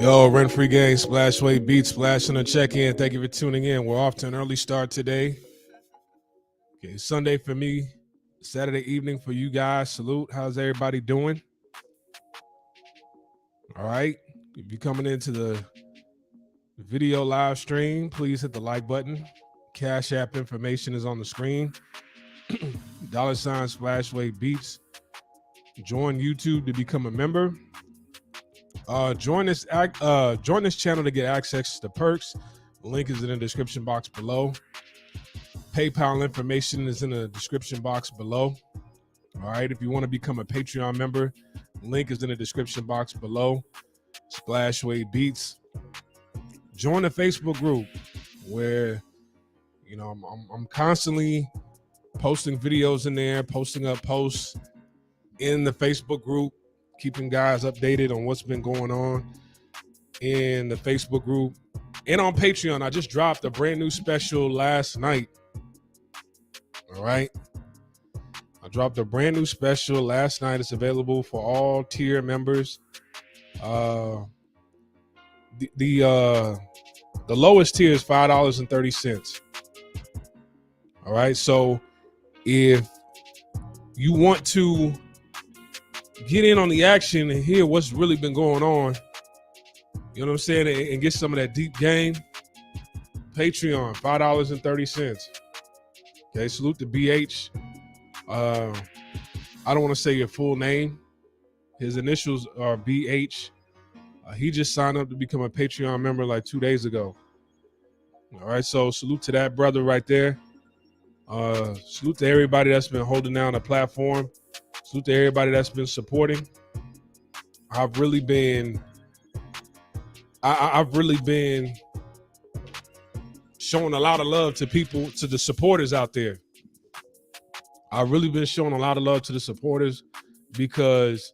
Yo, Rent Free Gang, Splashway Beats, Splash on the check-in. Thank you for tuning in. We're off to an early start today. Okay, Sunday for me, Saturday evening for you guys. Salute. How's everybody doing? All right. If you're coming into the video live stream, please hit the like button. Cash App information is on the screen. $ Splashway Beats. Join YouTube to become a member. Join this channel to get access to perks. The link is in the description box below. PayPal information is in the description box below. All right, if you want to become a Patreon member, link is in the description box below. Splashway Beats. Join the Facebook group where I'm constantly posting videos in there, posting up posts in the Facebook group, keeping guys updated on what's been going on in the Facebook group and on Patreon. I just dropped a brand new special last night. All right. I dropped a brand new special last night. It's available for all tier members. The lowest tier is $5.30. All right. So if you want to get in on the action and hear what's really been going on, you know what I'm saying, and get some of that deep game, Patreon, $5.30. Okay, salute to BH. I don't want to say your full name. His initials are BH. He just signed up to become a Patreon member like 2 days ago. All right, so salute to that brother right there. Salute to everybody that's been holding down the platform. Salute to everybody that's been supporting. I've really been showing a lot of love to people, to the supporters out there. I've really been showing a lot of love to the supporters because,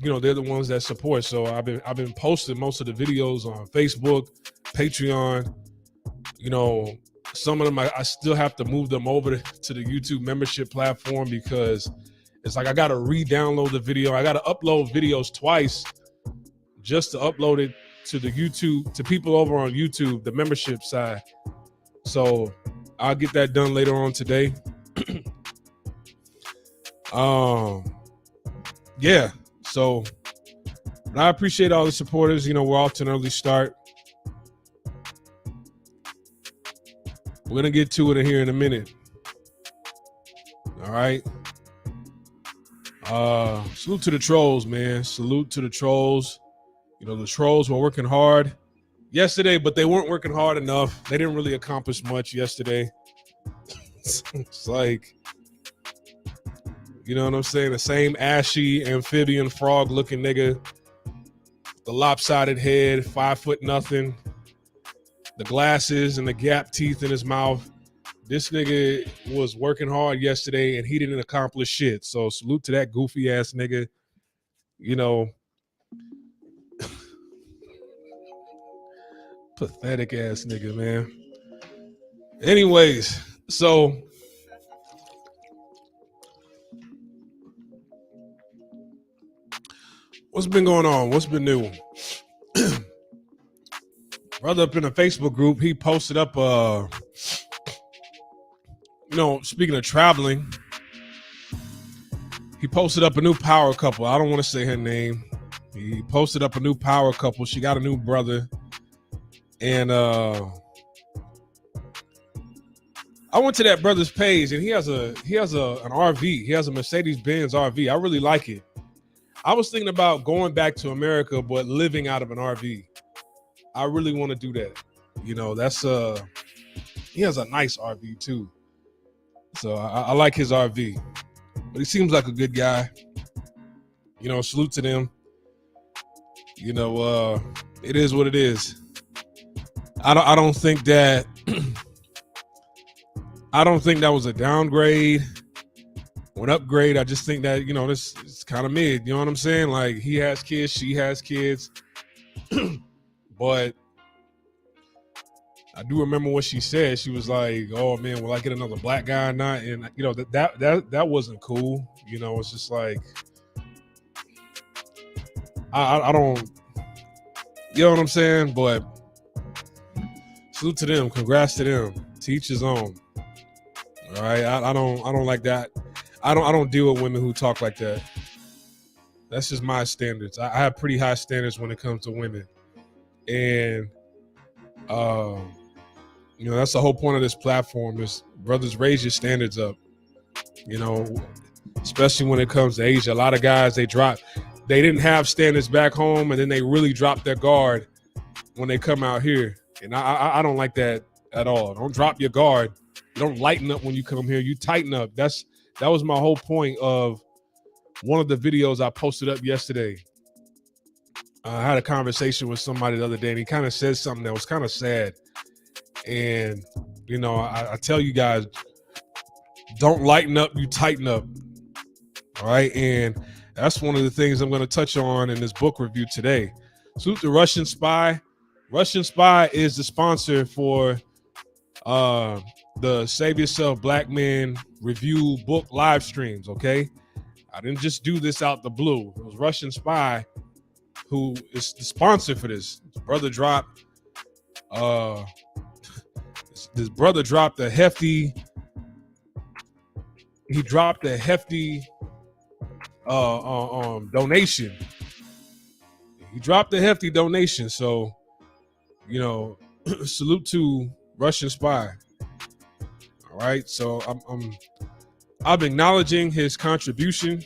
they're the ones that support. So I've been posting most of the videos on Facebook, Patreon. Some of them I still have to move them over to the YouTube membership platform because it's like I got to re-download the video. I got to upload videos twice just to upload it to the YouTube, to people over on YouTube, the membership side. So I'll get that done later on today. Yeah. So I appreciate all the supporters. We're off to an early start. We're going to get to it here in a minute. All right. Salute to the trolls, man. Salute to the trolls. The trolls were working hard yesterday, but they weren't working hard enough. They didn't really accomplish much yesterday. It's like, you know what I'm saying? The same ashy amphibian frog looking nigga, the lopsided head, 5 foot nothing, the glasses and the gap teeth in his mouth. This nigga was working hard yesterday and he didn't accomplish shit. So salute to that goofy ass nigga. Pathetic ass nigga, man. Anyways, so what's been going on? What's been new? Brother up in a Facebook group, he posted up speaking of traveling, he posted up a new power couple. I don't want to say her name. He posted up a new power couple. She got a new brother. And I went to that brother's page and he has an RV. He has a Mercedes-Benz RV. I really like it. I was thinking about going back to America, but living out of an RV. I really want to do that. He has a nice RV too. So I like his RV, but he seems like a good guy. Salute to them. It is what it is. I don't think that was a downgrade or an upgrade. I just think that, this is kind of mid. You know what I'm saying? Like, he has kids, she has kids. But I do remember what she said. She was like, "Oh man, will I get another black guy or not?" And that wasn't cool. It's just like I don't You know what I'm saying? But salute to them. Congrats to them. Teach his own. All right. I don't like that. I don't deal with women who talk like that. That's just my standards. I have pretty high standards when it comes to women. And that's the whole point of this platform is brothers, raise your standards up. Especially when it comes to Asia. A lot of guys, they didn't have standards back home, and then they really drop their guard when they come out here. And I don't like that at all. Don't drop your guard. You don't lighten up when you come here. You tighten up. That was my whole point of one of the videos I posted up yesterday. I had a conversation with somebody the other day, and he kind of said something that was kind of sad. And, I tell you guys, don't lighten up, you tighten up. All right. And that's one of the things I'm going to touch on in this book review today. Salute to Russian Spy. Russian Spy is the sponsor for the Save Yourself Black Men review book live streams. Okay. I didn't just do this out the blue. It was Russian Spy who is the sponsor for this. His brother dropped a hefty donation. He dropped a hefty donation. So, salute to Russian Spy. All right. So I'm acknowledging his contribution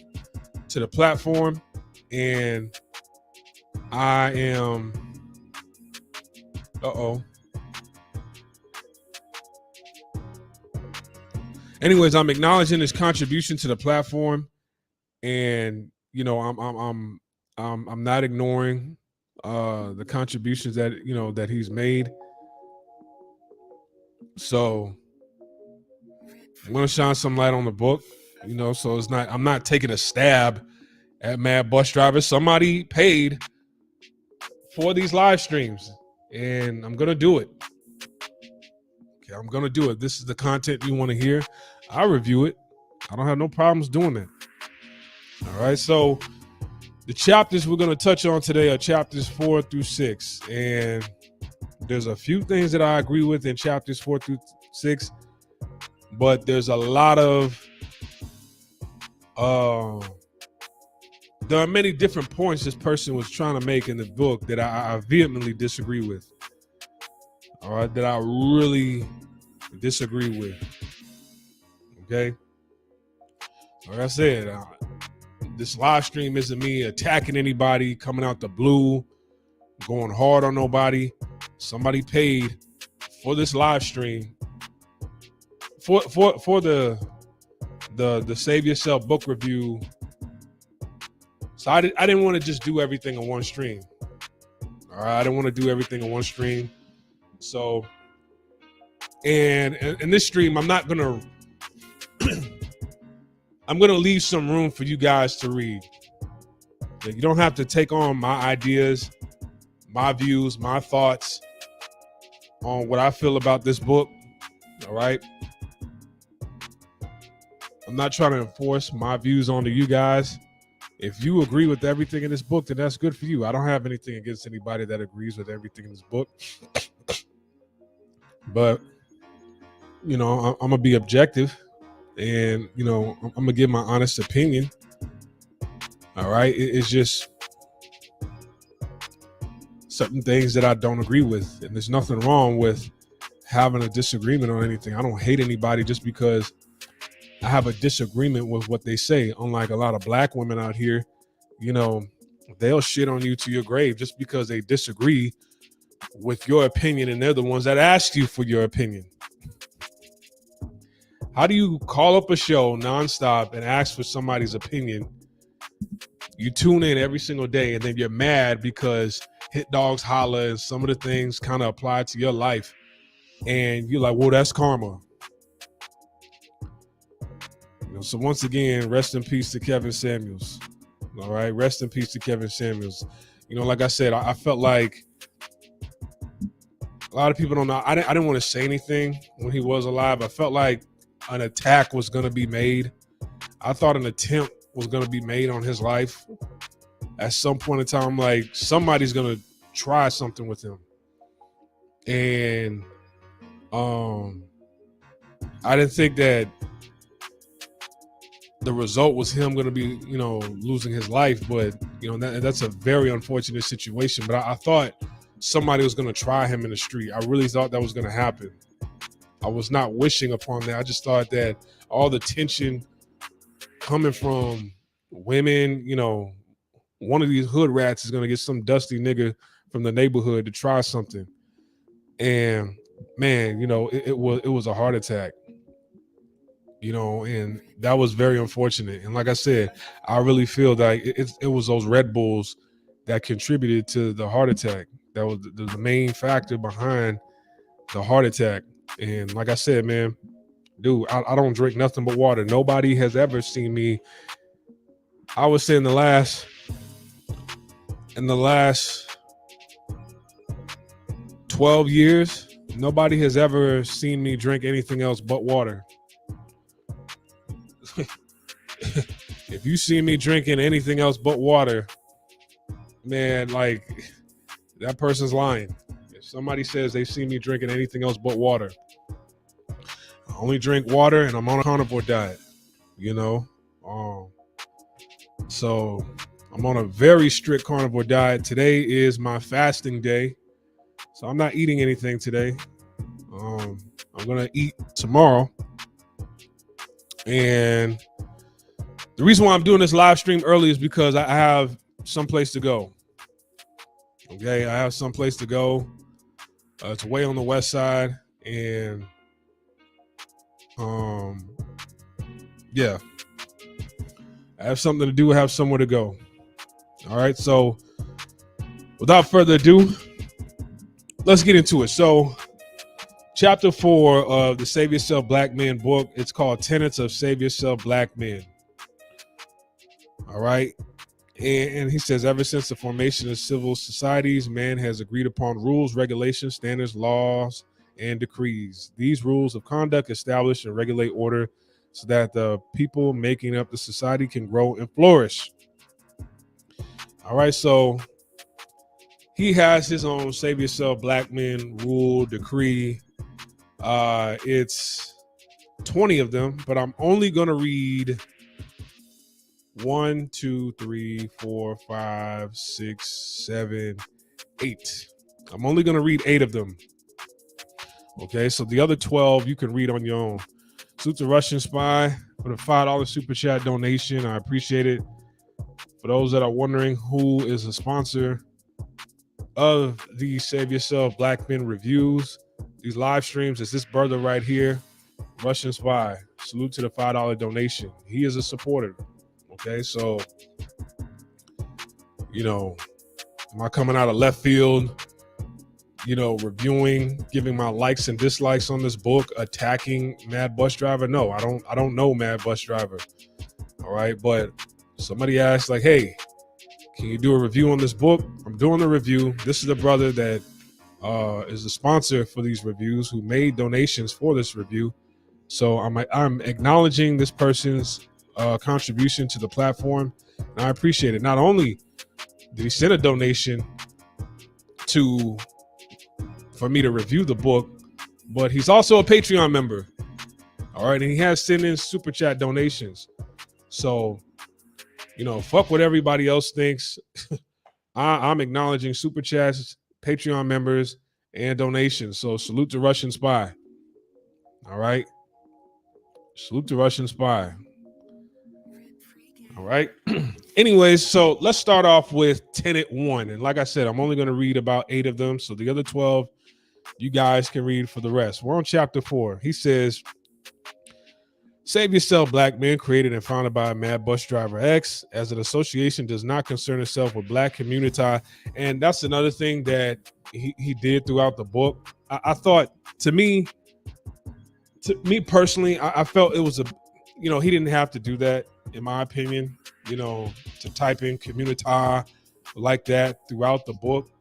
to the platform, and I am anyways, I'm acknowledging his contribution to the platform, and I'm not ignoring the contributions that he's made. So I'm gonna shine some light on the book, so I'm not taking a stab at mad bus drivers. Somebody paid for these live streams, and I'm gonna do it. Okay, I'm gonna do it. This is the content you want to hear. I'll review it. I don't have no problems doing that. All right, so the chapters we're gonna touch on today are chapters 4 through 6, and there's a few things that I agree with in chapters 4 through 6, but there's a lot of there are many different points this person was trying to make in the book that I vehemently disagree with. All right, that I really disagree with. Okay, like I said, this live stream isn't me attacking anybody, coming out the blue, going hard on nobody. Somebody paid for this live stream for the Save Yourself book review. So I didn't want to just do everything in one stream. All right, I didn't want to do everything in one stream. So, and in this stream, I'm gonna leave some room for you guys to read. You don't have to take on my ideas, my views, my thoughts on what I feel about this book. All right. I'm not trying to enforce my views onto you guys. If you agree with everything in this book, then that's good for you. I don't have anything against anybody that agrees with everything in this book. But, I'm going to be objective, and, I'm going to give my honest opinion. All right. It's just certain things that I don't agree with. And there's nothing wrong with having a disagreement on anything. I don't hate anybody just because I have a disagreement with what they say. Unlike a lot of black women out here, they'll shit on you to your grave just because they disagree with your opinion, and they're the ones that ask you for your opinion. How do you call up a show nonstop and ask for somebody's opinion? You tune in every single day, and then you're mad because hit dogs holler and some of the things kind of apply to your life. And you're like, well, that's karma. So once again, rest in peace to Kevin Samuels. All right, rest in peace to Kevin Samuels. Like I said, I felt like a lot of people don't know. I didn't want to say anything when he was alive. I felt like an attack was going to be made. I thought an attempt was going to be made on his life at some point in time. Like, somebody's going to try something with him. And I didn't think that the result was him going to be, losing his life. But, that's a very unfortunate situation. But I thought somebody was going to try him in the street. I really thought that was going to happen. I was not wishing upon that. I just thought that all the tension coming from women, one of these hood rats is going to get some dusty nigga from the neighborhood to try something. And man, it was a heart attack, and that was very unfortunate. And like I said, I really feel that it was those Red Bulls that contributed to the heart attack. That was the main factor behind the heart attack. And like I said, man, dude, I don't drink nothing but water. Nobody has ever seen me. I would say in the last 12 years, nobody has ever seen me drink anything else but water. If you see me drinking anything else but water, man, like, that person's lying. If somebody says they see me drinking anything else but water, I only drink water and I'm on a carnivore diet, so I'm on a very strict carnivore diet. Today is my fasting day, so I'm not eating anything today. I'm going to eat tomorrow. And the reason why I'm doing this live stream early is because I have someplace to go. Okay, I have someplace to go. It's way on the west side. And yeah, I have something to do, have somewhere to go. All right, so without further ado, let's get into it. So chapter 4 of the Save Yourself Black Men book, it's called Tenants of Save Yourself Black Men. All right. And he says, ever since the formation of civil societies, man has agreed upon rules, regulations, standards, laws, and decrees. These rules of conduct establish and regulate order so that the people making up the society can grow and flourish. All right. So he has his own Save Yourself Black Men rule, decree. It's 20 of them, but I'm only going to read 1, 2, 3, 4, 5, 6, 7, 8. I'm only going to read 8 of them. Okay, so the other 12 you can read on your own. Salute to Russian Spy for the $5 super chat donation. I appreciate it. For those that are wondering who is a sponsor of the Save Yourself Black Men reviews, these live streams, is this brother right here, Russian Spy. Salute to the $5 donation. He is a supporter. Okay, so, am I coming out of left field, reviewing, giving my likes and dislikes on this book, attacking Mad Bus Driver? No, I don't know Mad Bus Driver. All right, but somebody asked, like, hey, can you do a review on this book? I'm doing the review. This is the brother that is the sponsor for these reviews, who made donations for this review. So I'm acknowledging this person's contribution to the platform, and I appreciate it. Not only did he send a donation for me to review the book, but he's also a Patreon member. All right, and he has sent in super chat donations. So, fuck what everybody else thinks. I'm acknowledging super chats, Patreon members, and donations. So salute to Russian Spy. All right, salute to Russian Spy. All right. Anyways, so let's start off with Tenet 1. And like I said, I'm only going to read about 8 of them. So the other 12, you guys can read for the rest. We're on chapter 4. He says, Save Yourself Black Men, created and founded by Mad Bus Driver X, as an association, does not concern itself with Black community. And that's another thing that he did throughout the book. I thought, to me personally, I felt it was he didn't have to do that, in my opinion, to type in community like that throughout the book.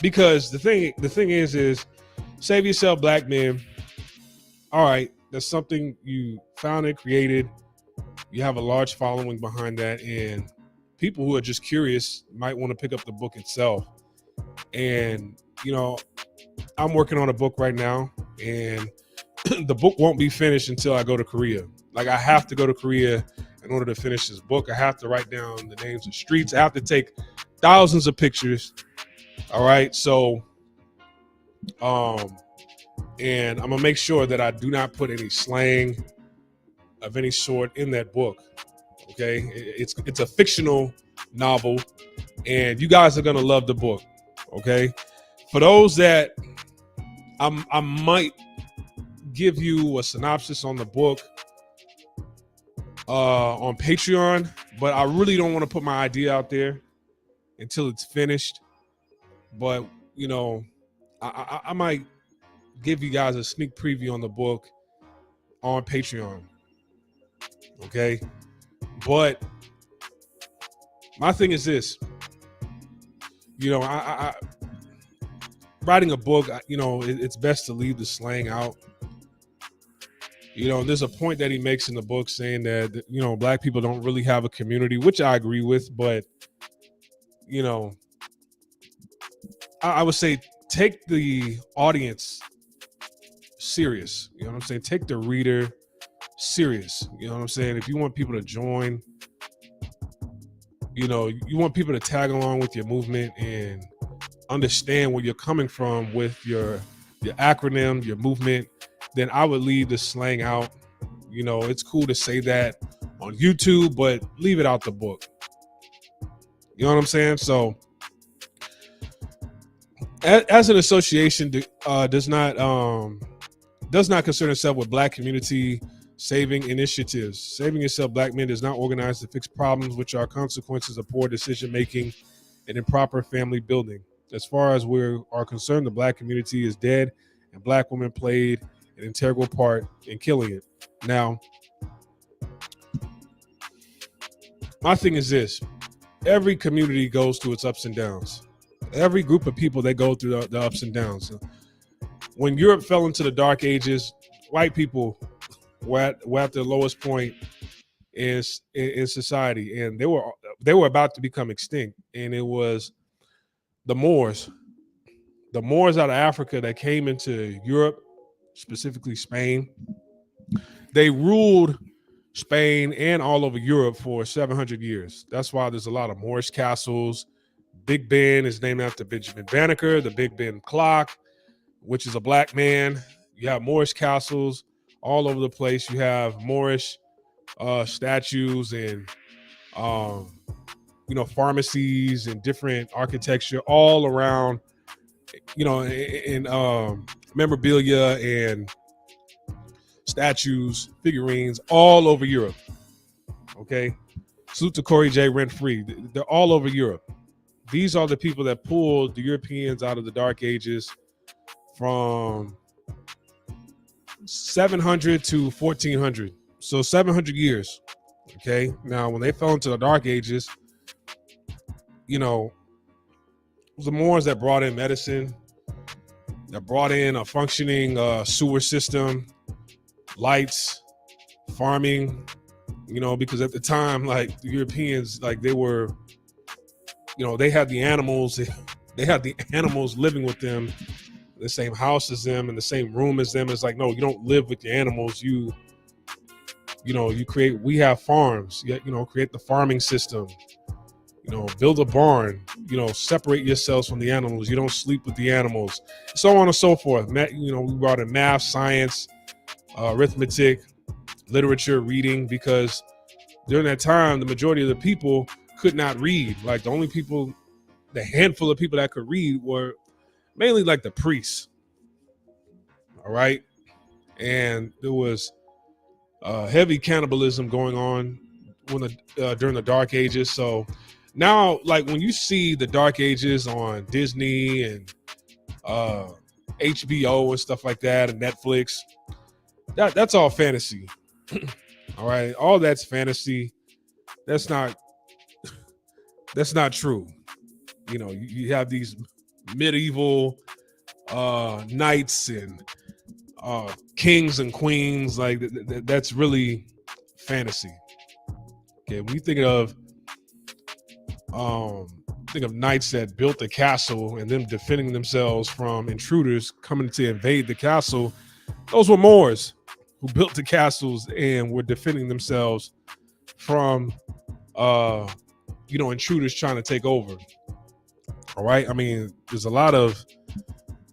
Because the thing is Save Yourself Black Men. All right, that's something you founded, created, You have a large following behind that, and people who are just curious might want to pick up the book itself. And, you know, I'm working on a book right now, and the book won't be finished until I go to Korea. Like, I have to go to Korea in order to finish this book. I have to write down the names of streets. I have to take thousands of pictures. All right. So, and I'm gonna make sure that I do not put any slang of any sort in that book. Okay. It's a fictional novel, and you guys are gonna love the book. Okay. For those that I might give you a synopsis on the book on Patreon, but I really don't want to put my idea out there until it's finished. But, you know, I might give you guys a sneak preview on the book on Patreon. Okay. But my thing is this, you know, I writing a book, you know, it's best to leave the slang out. You know, there's a point that he makes in the book saying that, you know, Black people don't really have a community, which I agree with. But, you know, I would say take the audience serious. You know what I'm saying? Take the reader serious. You know what I'm saying? If you want people to join, you know, you want people to tag along with your movement and understand where you're coming from with your acronym, your movement, then I would leave the slang out. You know, it's cool to say that on YouTube, but leave it out the book. You know what I'm saying? So as an association does not concern itself with Black community saving initiatives. Saving Yourself Black Men does not organize to fix problems which are consequences of poor decision making and improper family building. As far as we are concerned, the Black community is dead, and Black women played an integral part in killing it. Now, my thing is this: every community goes through its ups and downs. Every group of people, they go through the ups and downs. When Europe fell into the Dark Ages, white people were at their lowest point in society, and they were about to become extinct. And it was the Moors out of Africa that came into Europe, specifically Spain. They ruled Spain and all over Europe for 700 years. That's why there's a lot of Moorish castles. Big Ben is named after Benjamin Banneker, the Big Ben clock, which is a Black man. You have Moorish castles all over the place. You have Moorish statues and, you know, pharmacies and different architecture all around, you know, in memorabilia and statues, figurines all over Europe. Okay. Salute to Corey J. Rent-Free. They're all over Europe. These are the people that pulled the Europeans out of the Dark Ages from 700 to 1400. So 700 years. Okay. Now, when they fell into the Dark Ages, you know, it was the Moors that brought in medicine, that brought in a functioning sewer system, lights, farming, you know, because at the time, like, the Europeans, like, they were, you know, they had the animals living with them, the same house as them, in the same room as them. It's like, no, you don't live with your animals. You know, we have farms, you know, create the farming system, you know, build a barn, you know, separate yourselves from the animals. You don't sleep with the animals, so on and so forth. You know, we brought in math, science, arithmetic, literature, reading, because during that time, the majority of the people could not read. Like, the handful of people that could read were mainly like the priests. All right. And there was heavy cannibalism going on during the Dark Ages. So now, like, when you see the Dark Ages on Disney and HBO and stuff like that, and Netflix, that's all fantasy. All right. All that's fantasy. That's not true. You know, you have these medieval knights and kings and queens. Like, that's really fantasy. Okay, when you think of knights that built the castle and them defending themselves from intruders coming to invade the castle, those were Moors who built the castles and were defending themselves from intruders trying to take over. All right. I mean, there's a lot of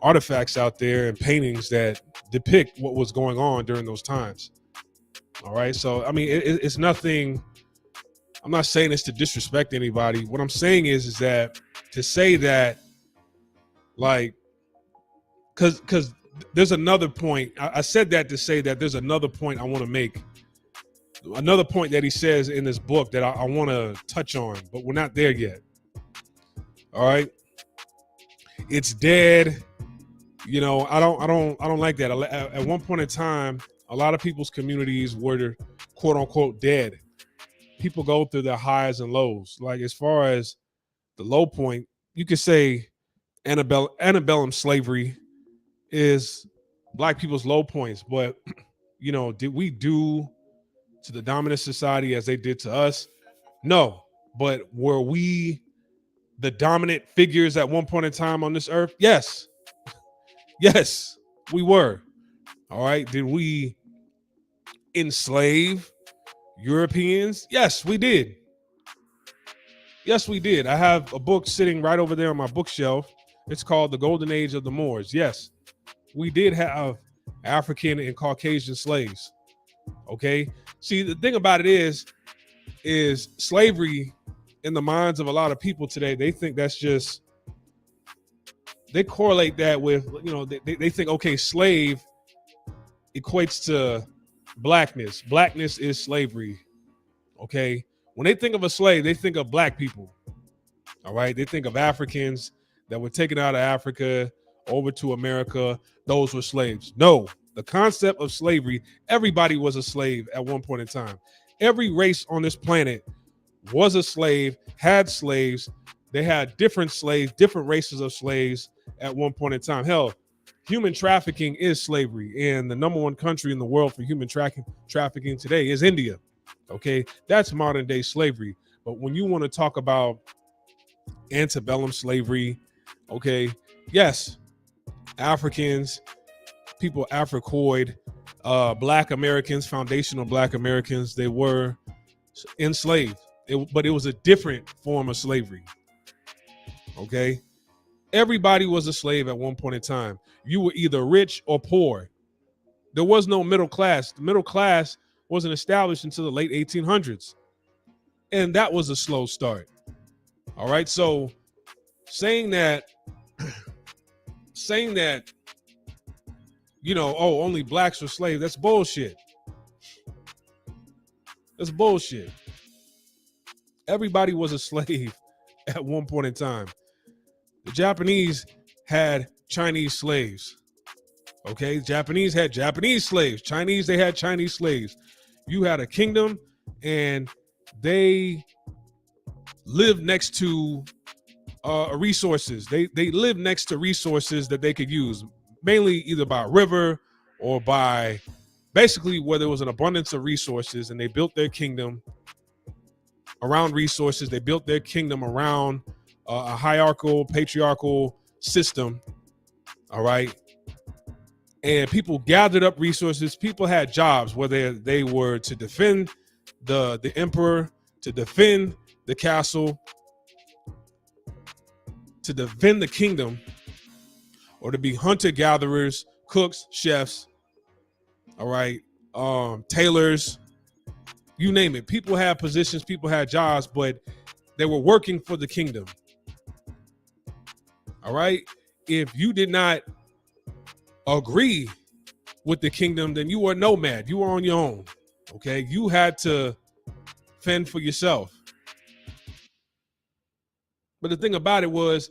artifacts out there and paintings that depict what was going on during those times. All right. So, I mean, it's nothing. I'm not saying this to disrespect anybody. What I'm saying is that to say that, like, because there's another point. I said that to say that there's another point I want to make. Another point that he says in this book that I want to touch on, but we're not there yet. All right. It's dead. You know, I don't like that. At one point in time, a lot of people's communities were quote unquote dead. People go through their highs and lows. Like, as far as the low point, you could say antebellum slavery is Black people's low points. But, you know, did we do to the dominant society as they did to us? No. But were we the dominant figures at one point in time on this earth? Yes. Yes, we were. All right. Did we enslave Europeans? Yes, we did. Yes, we did. I have a book sitting right over there on my bookshelf. It's called The Golden Age of the Moors. Yes, we did have African and Caucasian slaves. Okay. See, the thing about it is slavery in the minds of a lot of people today, they think that's just, they correlate that with, you know, they think, okay, slave equates to blackness. Blackness is slavery. Okay. When they think of a slave, they think of Black people. All right. They think of Africans that were taken out of Africa over to America. Those were slaves. No, the concept of slavery, everybody was a slave at one point in time. Every race on this planet was a slave, had slaves. They had different slaves, different races of slaves at one point in time. Hell, human trafficking is slavery. And the number one country in the world for human trafficking today is India. Okay, that's modern day slavery. But when you want to talk about antebellum slavery, okay, yes, Africans, people Africoid, Black Americans, foundational Black Americans, they were enslaved. But it was a different form of slavery. Okay, everybody was a slave at one point in time. You were either rich or poor. There was no middle class. The middle class wasn't established until the late 1800s. And that was a slow start. All right. So saying that, you know, oh, only Blacks were slaves, that's bullshit. That's bullshit. Everybody was a slave at one point in time. The Japanese had Chinese slaves. Okay, Japanese had Japanese slaves. Chinese, they had Chinese slaves. You had a kingdom and they lived next to resources. They lived next to resources that they could use, mainly either by river or by basically where there was an abundance of resources, and they built their kingdom around resources. They built their kingdom around a hierarchical, patriarchal system. All right. And people gathered up resources. People had jobs, whether they were to defend the emperor, to defend the castle, to defend the kingdom, or to be hunter-gatherers, cooks, chefs, all right, tailors, you name it. People had positions, people had jobs, but they were working for the kingdom. All right. If you did not agree with the kingdom, then you were a nomad. You were on your own. Okay. You had to fend for yourself. But the thing about it was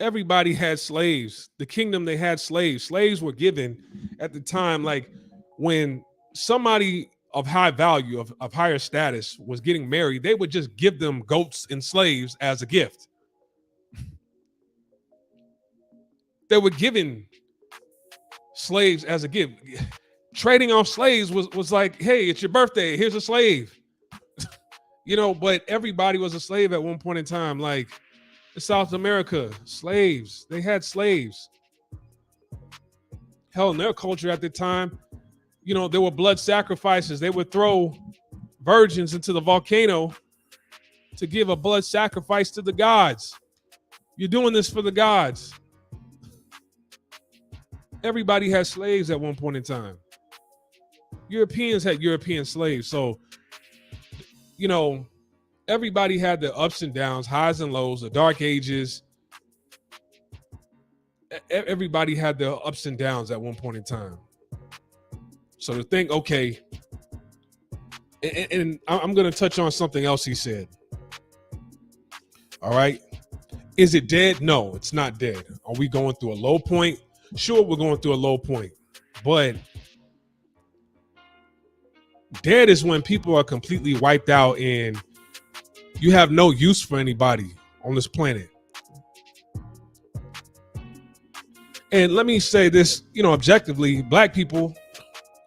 everybody had slaves. The kingdom, they had slaves. Slaves were given at the time. Like when somebody of high value, of higher status was getting married, they would just give them goats and slaves as a gift. They were given slaves as a gift. Trading off slaves was like, hey, it's your birthday, here's a slave. But everybody was a slave at one point in time. Like in South America, slaves, they had slaves. Hell, in their culture at the time, there were blood sacrifices. They would throw virgins into the volcano to give a blood sacrifice to the gods. You're doing this for the gods. Everybody had slaves at one point in time. Europeans had European slaves. So, everybody had their ups and downs, highs and lows, the dark ages. Everybody had their ups and downs at one point in time. So to think, okay, and I'm going to touch on something else he said. All right. Is it dead? No, it's not dead. Are we going through a low point? Sure, we're going through a low point. But dead is when people are completely wiped out and you have no use for anybody on this planet. And let me say this, objectively, black people,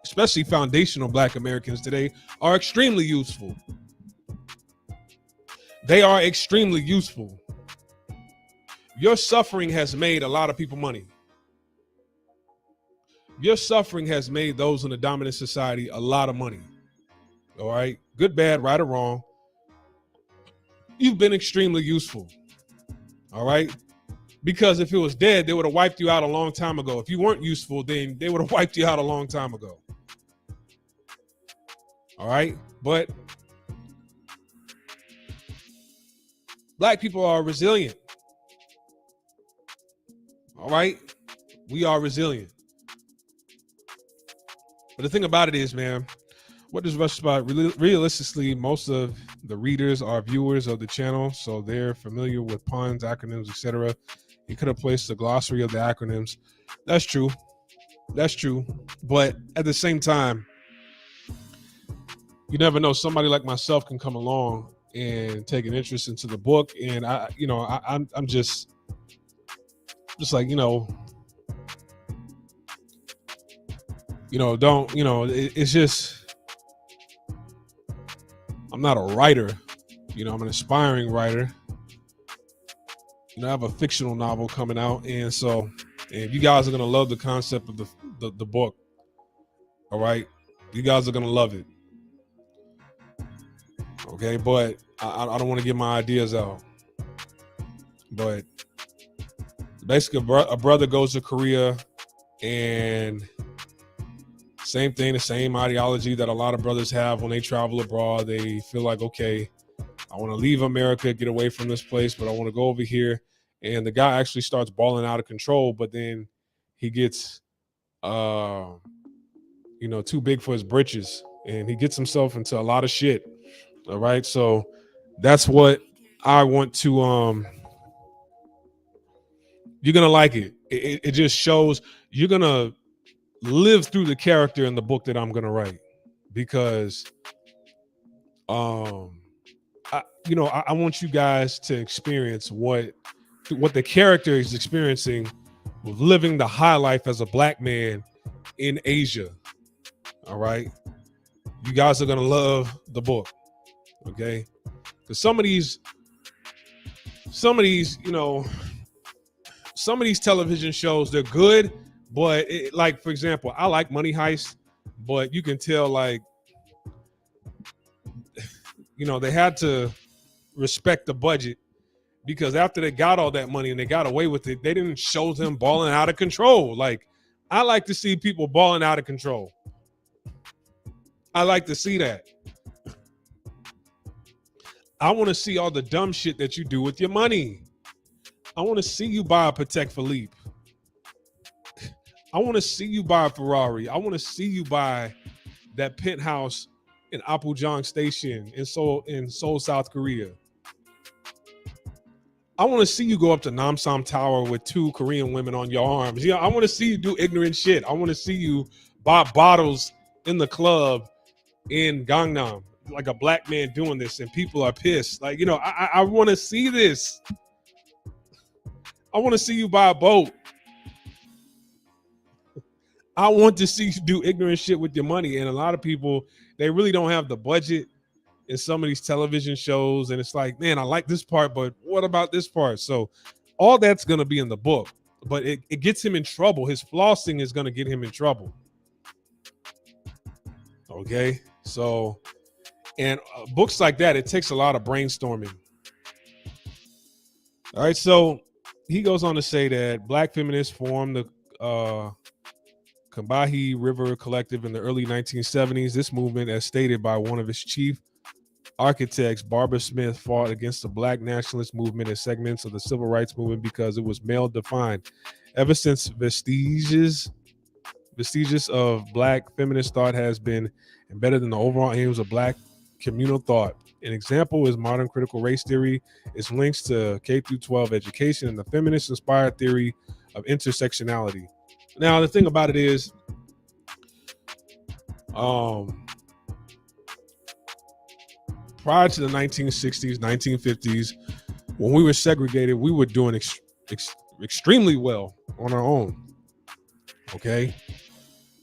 especially foundational black Americans today, are extremely useful. They are extremely useful. Your suffering has made a lot of people money. Your suffering has made those in the dominant society a lot of money. All right. Good, bad, right or wrong. You've been extremely useful. All right. Because if it was dead, they would have wiped you out a long time ago. If you weren't useful, then they would have wiped you out a long time ago. All right. But black people are resilient. All right. We are resilient. But the thing about it is, man, what does Rush about? Realistically, most of the readers are viewers of the channel, so they're familiar with puns, acronyms, etc. You could have placed a glossary of the acronyms. That's true. That's true. But at the same time, you never know. Somebody like myself can come along and take an interest into the book, and I'm just like, it's just, I'm not a writer, I'm an aspiring writer. I have a fictional novel coming out, and so, and you guys are gonna love the concept of the book. All right, you guys are gonna love it. Okay, but I don't want to get my ideas out. But basically, a brother goes to Korea, and same thing, the same ideology that a lot of brothers have when they travel abroad. They feel like, okay, I want to leave America, get away from this place, but I want to go over here. And the guy actually starts balling out of control, but then he gets, too big for his britches, and he gets himself into a lot of shit. All right, so that's what I want to. You're gonna like it. It just shows you're gonna live through the character in the book that I'm gonna write, because I want you guys to experience what the character is experiencing with living the high life as a black man in Asia. All right, you guys are gonna love the book, okay? Because some of these television shows, they're good, but like, for example, I like Money Heist, but you can tell, like, they had to respect the budget, because after they got all that money and they got away with it, they didn't show them balling out of control. Like, I like to see people balling out of control. I like to see that. I want to see all the dumb shit that you do with your money. I want to see you buy a Patek Philippe. I want to see you buy a Ferrari. I want to see you buy that penthouse in Apgujeong Station in Seoul, South Korea. I want to see you go up to Namsan Tower with 2 Korean women on your arms. I want to see you do ignorant shit. I want to see you buy bottles in the club in Gangnam, like a black man doing this, and people are pissed. Like, I want to see this. I want to see you buy a boat. I want to see you do ignorant shit with your money. And a lot of people, they really don't have the budget in some of these television shows, and it's like, man, I like this part, but what about this part? So all that's going to be in the book, but it gets him in trouble. His flossing is going to get him in trouble. Okay, so, and books like that, it takes a lot of brainstorming. All right, so he goes on to say that Black feminists formed the Combahee River Collective in the early 1970s. This movement, as stated by one of its chief architects, Barbara Smith, fought against the Black nationalist movement and segments of the civil rights movement because it was male defined. Ever since vestiges of Black feminist thought has been embedded in the overall aims of Black communal thought. An example is modern critical race theory. Its links to K-12 education and the feminist-inspired theory of intersectionality. Now, the thing about it is, prior to the 1960s, 1950s, when we were segregated, we were doing extremely well on our own. Okay?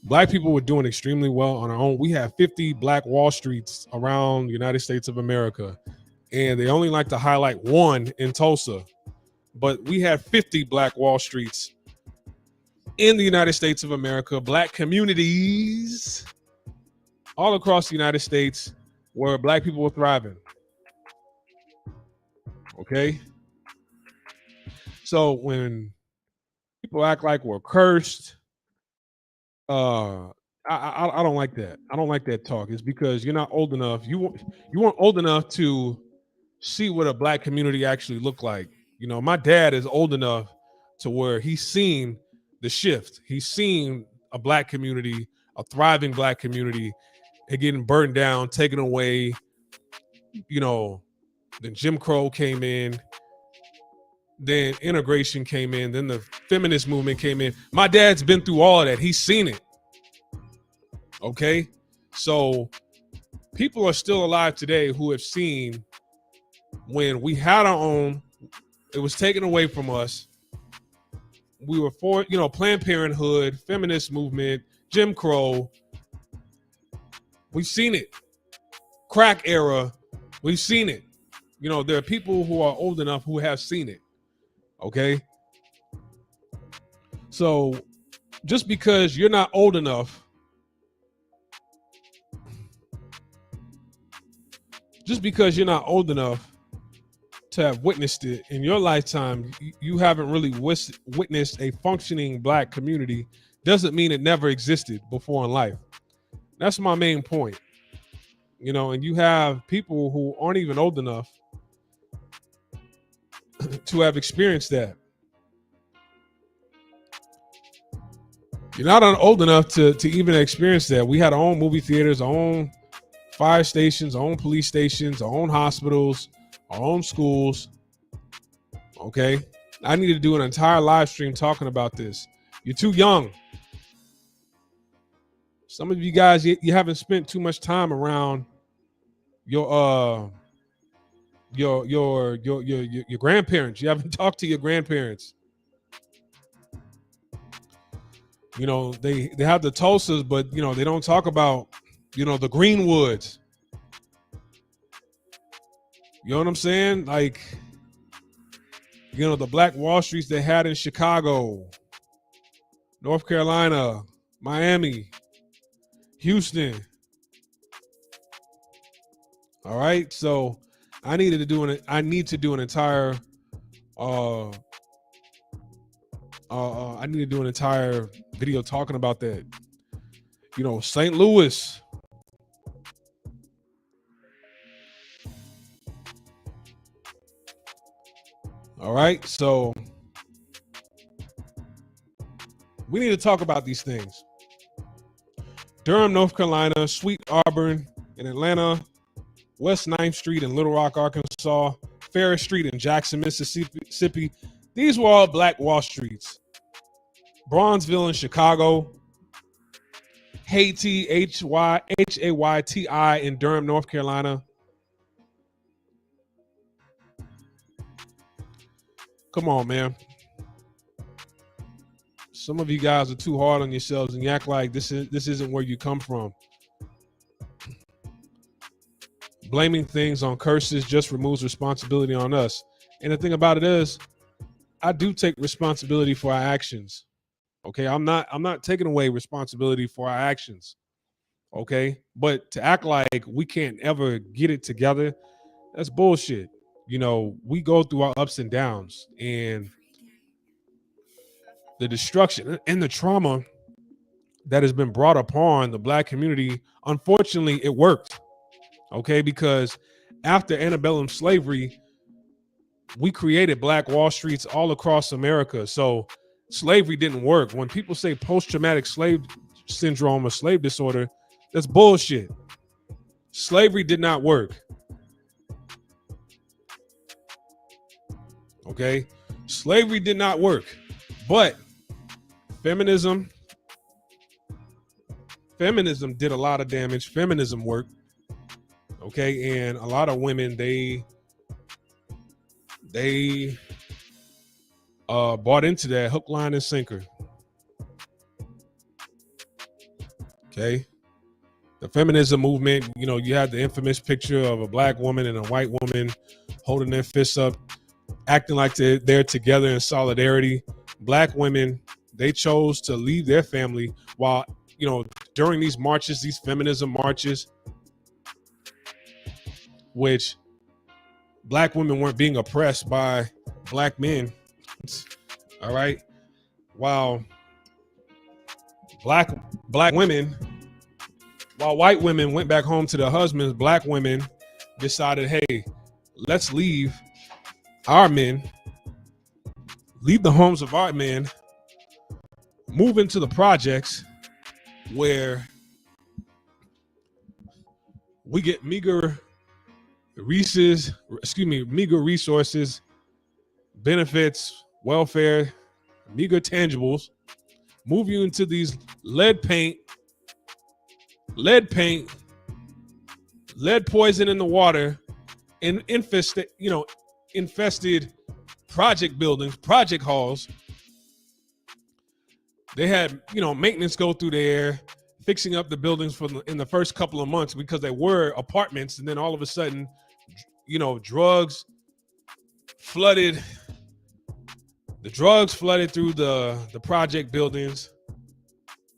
Black people were doing extremely well on our own. We have 50 Black Wall Streets around the United States of America, and they only like to highlight one in Tulsa. But we have 50 Black Wall Streets in the United States of America, Black communities all across the United States where Black people were thriving. Okay? So when people act like we're cursed, I don't like that. I don't like that talk. It's because you're not old enough. You weren't old enough to see what a Black community actually looked like. You know, my dad is old enough to where he's seen the shift. He's seen a Black community, a thriving Black community, and getting burned down, taken away. You know, then Jim Crow came in, then integration came in, then the feminist movement came in. My dad's been through all of that. He's seen it. Okay, so people are still alive today who have seen when we had our own, it was taken away from us. We were for, you know, Planned Parenthood, feminist movement, Jim Crow. We've seen it. Crack era, we've seen it. You know, there are people who are old enough who have seen it. Okay, so just because you're not old enough, to have witnessed it in your lifetime, you haven't really witnessed a functioning Black community, doesn't mean it never existed before in life. That's my main point. You know, and you have people who aren't even old enough to have experienced that. You're not old enough to even experience that. We had our own movie theaters, our own fire stations, our own police stations, our own hospitals, our own schools. Okay, I need to do an entire live stream talking about this. You're too young. Some of you guys, you haven't spent too much time around your grandparents. You haven't talked to your grandparents. You know, they have the Tulsas, but you know, they don't talk about, you know, the Greenwoods. You know what I'm saying? Like, you know, the Black Wall Streets they had in Chicago, North Carolina, Miami, Houston. All right. So I need to do an entire I need to do an entire video talking about that. You know, St. Louis. All right, so we need to talk about these things. Durham, North Carolina, Sweet Auburn in Atlanta, West 9th Street in Little Rock, Arkansas, Ferris Street in Jackson, Mississippi. These were all Black Wall Streets. Bronzeville in Chicago, Hayti, Hayty in Durham, North Carolina. Come on, man. Some of you guys are too hard on yourselves and you act like this isn't where you come from. blaming things on curses just removes responsibility on us. And the thing about it is, I do take responsibility for our actions. Okay, I'm not taking away responsibility for our actions. Okay, but to act like we can't ever get it together, that's bullshit. You know, we go through our ups and downs, and the destruction and the trauma that has been brought upon the Black community, unfortunately, it worked. Okay, because after antebellum slavery, we created Black Wall Streets all across America. So slavery didn't work. When people say post-traumatic slave syndrome or slave disorder, that's bullshit. Slavery did not work. Okay, slavery did not work, but feminism did a lot of damage. Feminism worked. Okay, and a lot of women they bought into that hook, line, and sinker. Okay, the feminism movement. You know, you had the infamous picture of a Black woman and a white woman holding their fists up, acting like they're together in solidarity. Black women, they chose to leave their family while, you know, during these marches, these feminism marches, which Black women weren't being oppressed by Black men. All right. While black women, while white women went back home to their husbands, Black women decided, hey, let's leave our men, leave the homes of our men, move into the projects where we get meager resources, benefits, welfare, meager tangibles, move you into these lead poison in the water, and infested project buildings, project halls. They had, maintenance go through there, fixing up the buildings in the first couple of months because they were apartments, and then all of a sudden, drugs flooded. The drugs flooded through the project buildings.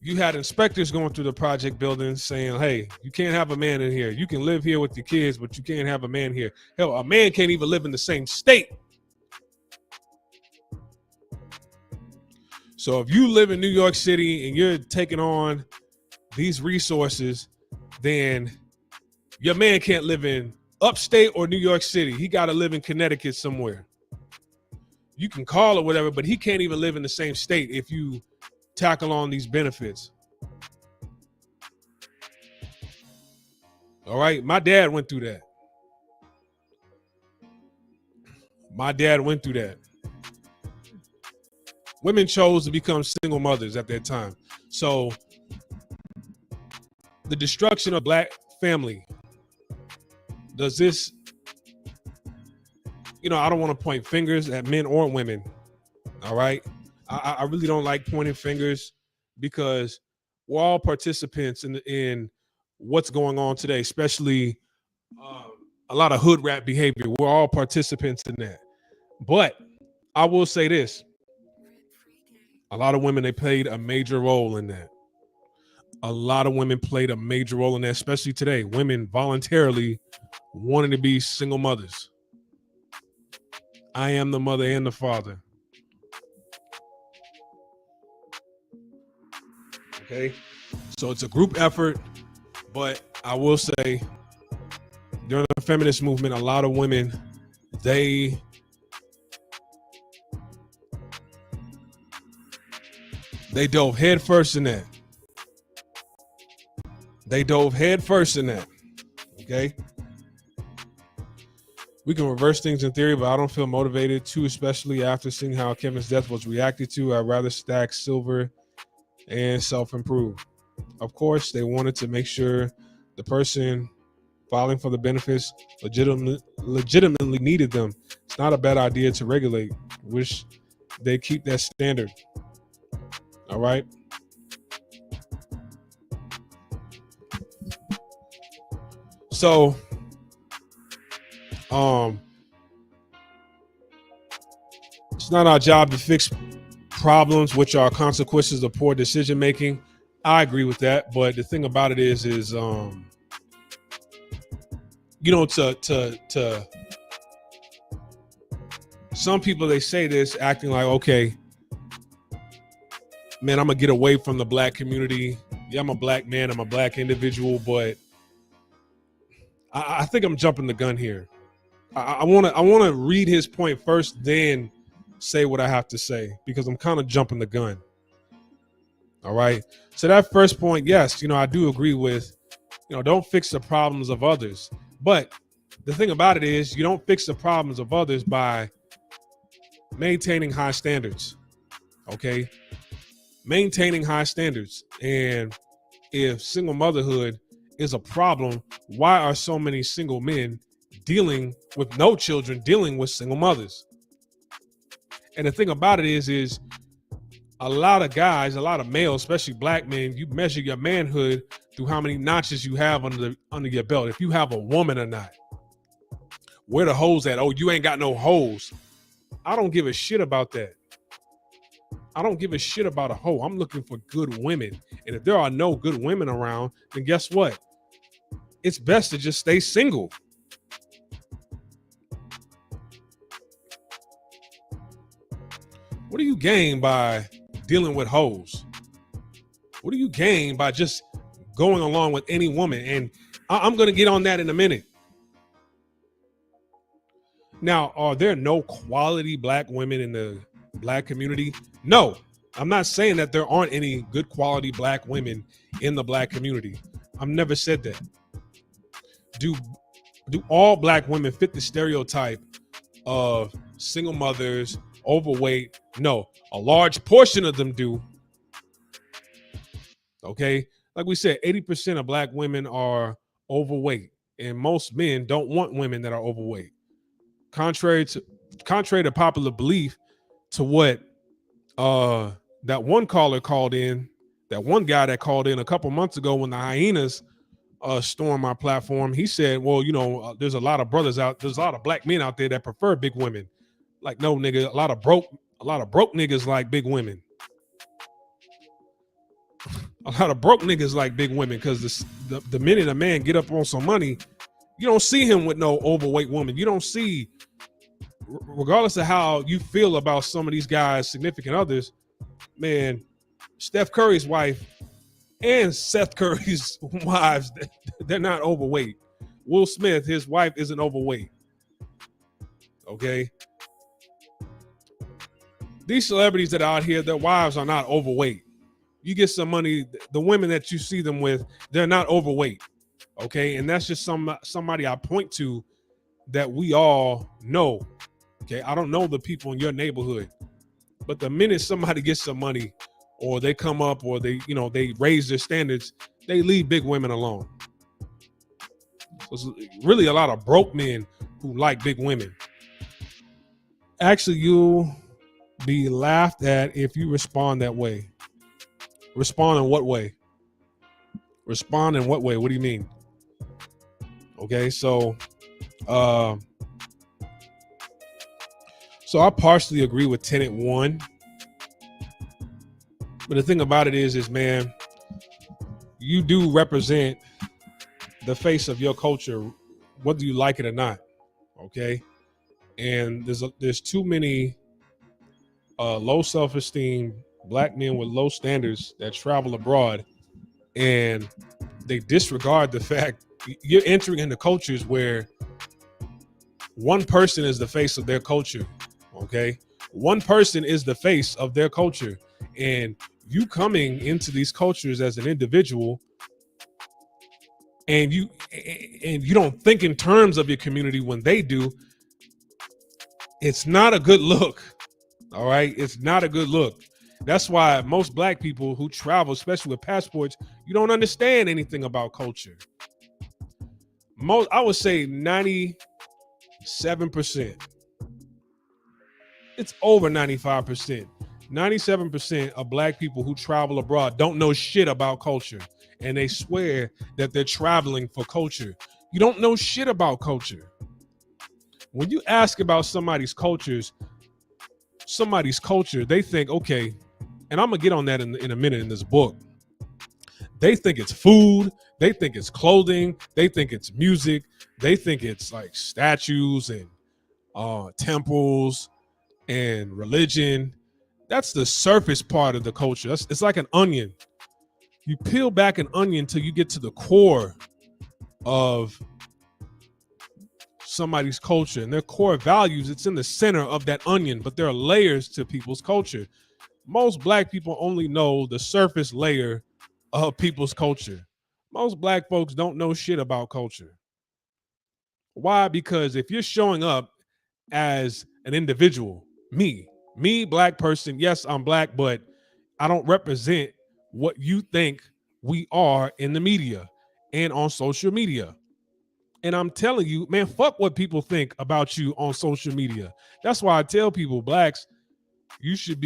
You had inspectors going through the project buildings saying, hey, you can't have a man in here. You can live here with your kids, but you can't have a man here. Hell, a man can't even live in the same state. So if you live in New York City and you're taking on these resources, then your man can't live in upstate or New York City. He got to live in Connecticut somewhere. You can call or whatever, but he can't even live in the same state if you tackle on these benefits. All right. My dad went through that. Women chose to become single mothers at that time. So the destruction of Black family, does this, I don't want to point fingers at men or women. All right. I really don't like pointing fingers because we're all participants in what's going on today, especially a lot of hood rat behavior. We're all participants in that. But I will say this. A lot of women, they played a major role in that. A lot of women played a major role in that, especially today. Women voluntarily wanting to be single mothers. I am the mother and the father. Okay. So it's a group effort, but I will say during the feminist movement, a lot of women, they dove head first in that. Okay. We can reverse things in theory, but I don't feel motivated to, especially after seeing how Kevin's death was reacted to. I'd rather stack silver and self-improve. Of course, they wanted to make sure the person filing for the benefits legitimately needed them. It's not a bad idea to regulate. Wish they keep that standard. All right. So It's not our job to fix problems which are consequences of poor decision making. I agree with that, but the thing about it is to some people, they say this acting like, okay, man, I'm gonna get away from the black community. Yeah, I'm a black man, I'm a black individual, but I think I'm jumping the gun here. I want to read his point first, then say what I have to say, because I'm kind of jumping the gun. All right. So that first point, yes, I do agree with, don't fix the problems of others. But the thing about it is, you don't fix the problems of others by maintaining high standards. Okay. Maintaining high standards. And if single motherhood is a problem, why are so many single men dealing with no children, dealing with single mothers? And the thing about it is a lot of guys, a lot of males, especially black men, you measure your manhood through how many notches you have under your belt. If you have a woman or not. Where the hoes at? Oh, you ain't got no hoes. I don't give a shit about that. I don't give a shit about a hoe. I'm looking for good women. And if there are no good women around, then guess what? It's best to just stay single. What do you gain by dealing with hoes? What do you gain by just going along with any woman? And I'm going to get on that in a minute. Now, are there no quality black women in the black community? No, I'm not saying that there aren't any good quality black women in the black community. I've never said that. Do all black women fit the stereotype of single mothers, overweight? No, a large portion of them do. Okay, like we said, 80% of black women are overweight, and most men don't want women that are overweight. Contrary to popular belief, to what that one caller called in, that one guy that called in a couple months ago when the hyenas stormed my platform, he said, well, there's a lot of black men out there that prefer big women. Like, no, nigga, a lot of broke niggas like big women. A lot of broke niggas like big women, because the minute a man get up on some money, you don't see him with no overweight woman. You don't see, regardless of how you feel about some of these guys' significant others, man, Steph Curry's wife and Seth Curry's wives, they're not overweight. Will Smith, his wife, isn't overweight. Okay? These celebrities that are out here, their wives are not overweight. You get some money, the women that you see them with, they're not overweight. Okay? And that's just somebody I point to that we all know. Okay? I don't know the people in your neighborhood, but the minute somebody gets some money, or they come up, or they raise their standards, they leave big women alone. So it's really a lot of broke men who like big women. Actually, you'll be laughed at if you respond that way. Respond in what way? Respond in what way? What do you mean? Okay, so I partially agree with Tenant 1. But the thing about it is, man, you do represent the face of your culture, whether you like it or not. Okay. And there's too many low self-esteem black men with low standards that travel abroad, and they disregard the fact you're entering into cultures where one person is the face of their culture. Okay. One person is the face of their culture, and you coming into these cultures as an individual, and you don't think in terms of your community when they do, it's not a good look. All right, it's not a good look. That's why most black people who travel, especially with passports, you don't understand anything about culture. I would say 97%. It's over 95%. 97% of black people who travel abroad don't know shit about culture, and they swear that they're traveling for culture. You don't know shit about culture. when you ask about somebody's culture, they think, okay, and I'm gonna get on that in a minute in this book. They think it's food, they think it's clothing, they think it's music, they think it's like statues and temples and religion. That's the surface part of the culture. It's like an onion. You peel back an onion till you get to the core of somebody's culture and their core values. It's in the center of that onion, but there are layers to people's culture. Most black people only know the surface layer of people's culture. Most black folks don't know shit about culture. Why? Because if you're showing up as an individual, me, black person, yes, I'm black, but I don't represent what you think we are in the media and on social media. And I'm telling you, man, fuck what people think about you on social media. That's why I tell people, blacks, you should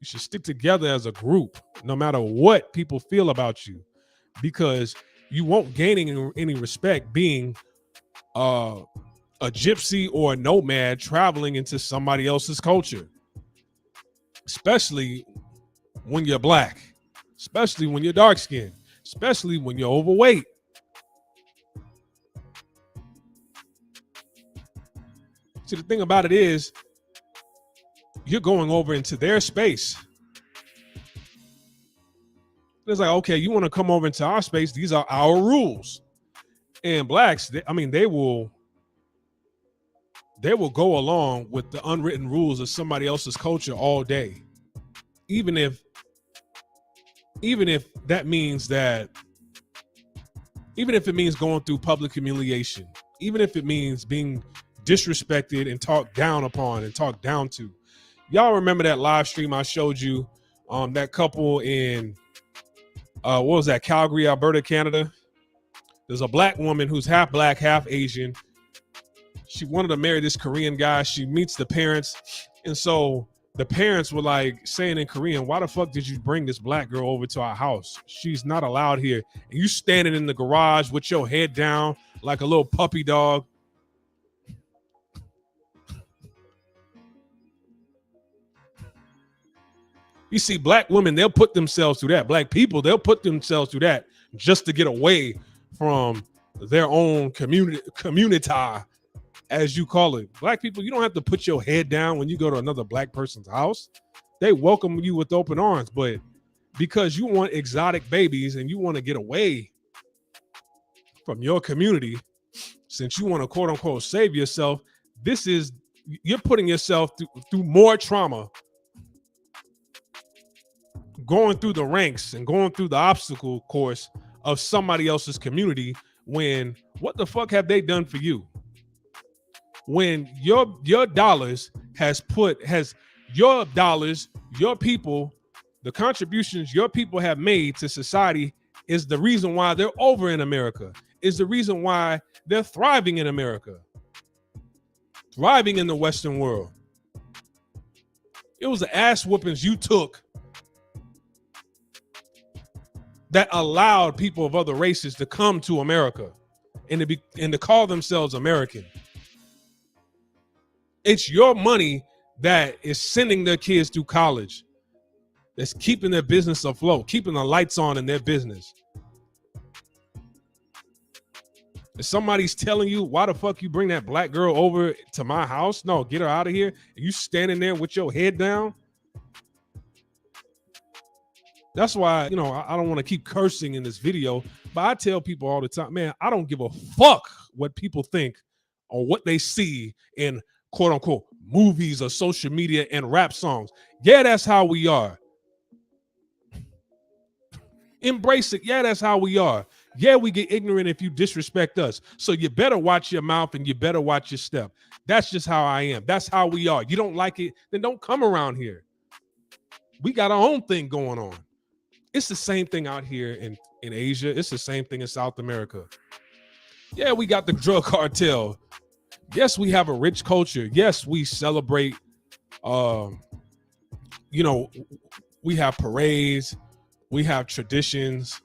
stick together as a group, no matter what people feel about you, because you won't gain any respect being a gypsy or a nomad traveling into somebody else's culture, especially when you're black, especially when you're dark skinned, especially when you're overweight. See, the thing about it is, you're going over into their space. It's like, okay, you want to come over into our space? These are our rules. And blacks, they will go along with the unwritten rules of somebody else's culture all day, even if that means even if it means going through public humiliation, even if it means being disrespected and talked down upon and talked down to. Y'all remember that live stream I showed you, that couple in what was that, Calgary, Alberta, Canada? There's a black woman who's half black, half Asian. She wanted to marry this Korean guy. She meets the parents, and so the parents were like saying in Korean, why the fuck did you bring this black girl over to our house? She's not allowed here. And you standing in the garage with your head down like a little puppy dog. You see, black women, they'll put themselves through that. Black people, they'll put themselves through that just to get away from their own community, as you call it. Black people, you don't have to put your head down when you go to another black person's house. They welcome you with open arms, but because you want exotic babies and you want to get away from your community, since you want to quote unquote save yourself, you're putting yourself through more trauma, going through the ranks and going through the obstacle course of somebody else's community. When what the fuck have they done for you? When your dollars your people, the contributions your people have made to society is the reason why they're over in America, is the reason why they're thriving in America, thriving in the Western world. It was the ass whoopings you took that allowed people of other races to come to America and to call themselves American. It's your money that is sending their kids through college, that's keeping their business afloat, keeping the lights on in their business. If somebody's telling you, why the fuck you bring that black girl over to my house? No, get her out of here. And you standing there with your head down. That's why, I don't want to keep cursing in this video, but I tell people all the time, man, I don't give a fuck what people think or what they see in quote unquote movies or social media and rap songs. Yeah, that's how we are. Embrace it. Yeah, that's how we are. Yeah, we get ignorant if you disrespect us. So you better watch your mouth and you better watch your step. That's just how I am. That's how we are. You don't like it, then don't come around here. We got our own thing going on. It's the same thing out here in Asia. It's the same thing in South America. Yeah, we got the drug cartel. Yes, we have a rich culture. Yes, we celebrate, we have parades. We have traditions.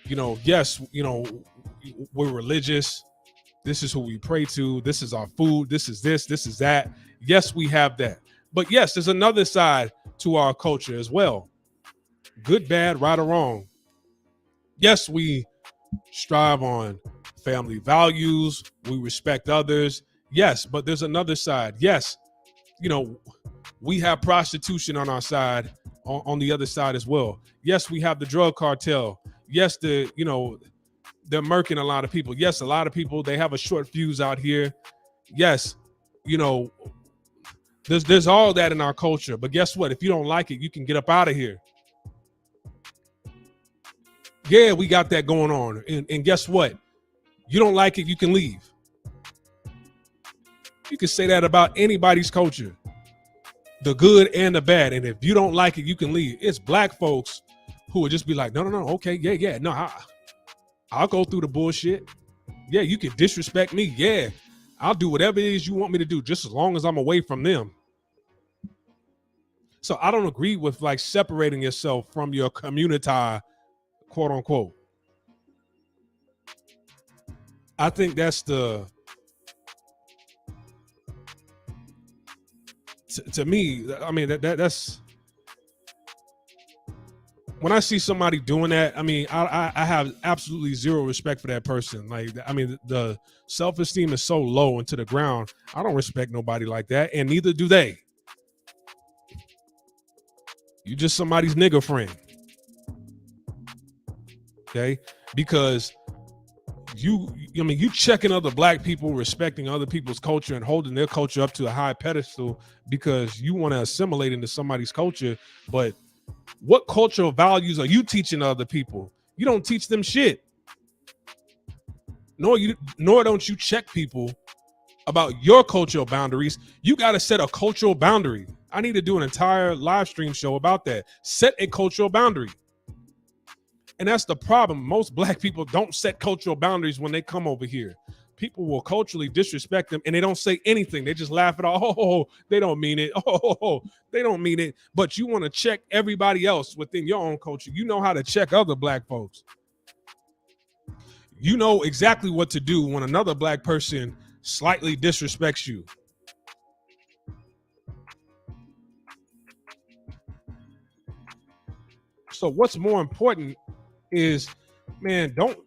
Yes, we're religious. This is who we pray to. This is our food. This is this. This is that. Yes, we have that. But yes, there's another side to our culture as well. Good, bad, right, or wrong. Yes, we strive on family values. We respect others. Yes, but there's another side. Yes, we have prostitution on our side, on the other side as well. Yes, we have the drug cartel. Yes, they're murking a lot of people. Yes, a lot of people, they have a short fuse out here. Yes, there's all that in our culture. But guess what? If you don't like it, you can get up out of here. Yeah, we got that going on. And guess what? You don't like it, you can leave. You can say that about anybody's culture, the good and the bad. And if you don't like it, you can leave. It's black folks who would just be like, no, okay, yeah, no, I'll go through the bullshit. Yeah, you can disrespect me. Yeah, I'll do whatever it is you want me to do, just as long as I'm away from them. So I don't agree with like separating yourself from your community, quote unquote. I think that's to me, I mean, that's when I see somebody doing that, I mean, I have absolutely zero respect for that person. Like, I mean, the self-esteem is so low and to the ground. I don't respect nobody like that, and neither do they. You just somebody's nigga friend. Okay? Because you checking other black people, respecting other people's culture and holding their culture up to a high pedestal because you want to assimilate into somebody's culture. But what cultural values are you teaching other people? You don't teach them shit. Nor don't you check people about your cultural boundaries. You got to set a cultural boundary. I need to do an entire live stream show about that. Set a cultural boundary. And that's the problem. Most black people don't set cultural boundaries when they come over here. People will culturally disrespect them and they don't say anything. They just laugh it off. Oh, they don't mean it. Oh, they don't mean it. But you want to check everybody else within your own culture. You know how to check other black folks. You know exactly what to do when another black person slightly disrespects you. So what's more important is, man, don't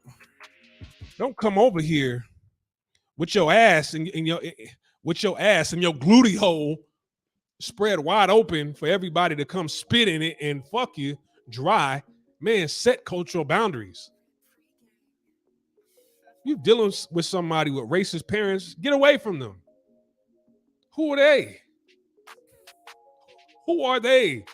come over here with your ass and your glutey hole spread wide open for everybody to come spit in it and fuck you dry. Man, set cultural boundaries. You're dealing with somebody with racist parents, get away from them. Who are they? Who are they?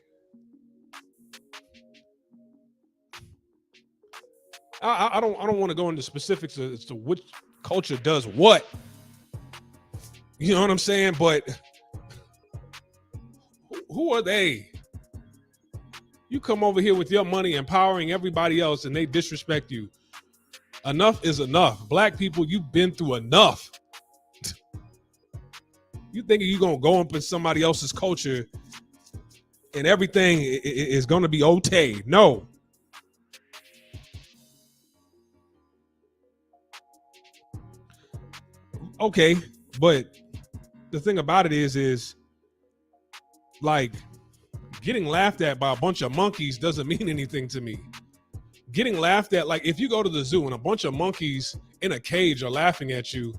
I don't want to go into specifics as to which culture does what. You know what I'm saying? But who are they? You come over here with your money empowering everybody else and they disrespect you. Enough is enough. Black people, you've been through enough. You think you're going to go up in somebody else's culture and everything is going to be okay? No. Okay, but the thing about it is like getting laughed at by a bunch of monkeys doesn't mean anything to me. Getting laughed at, like if you go to the zoo and a bunch of monkeys in a cage are laughing at you,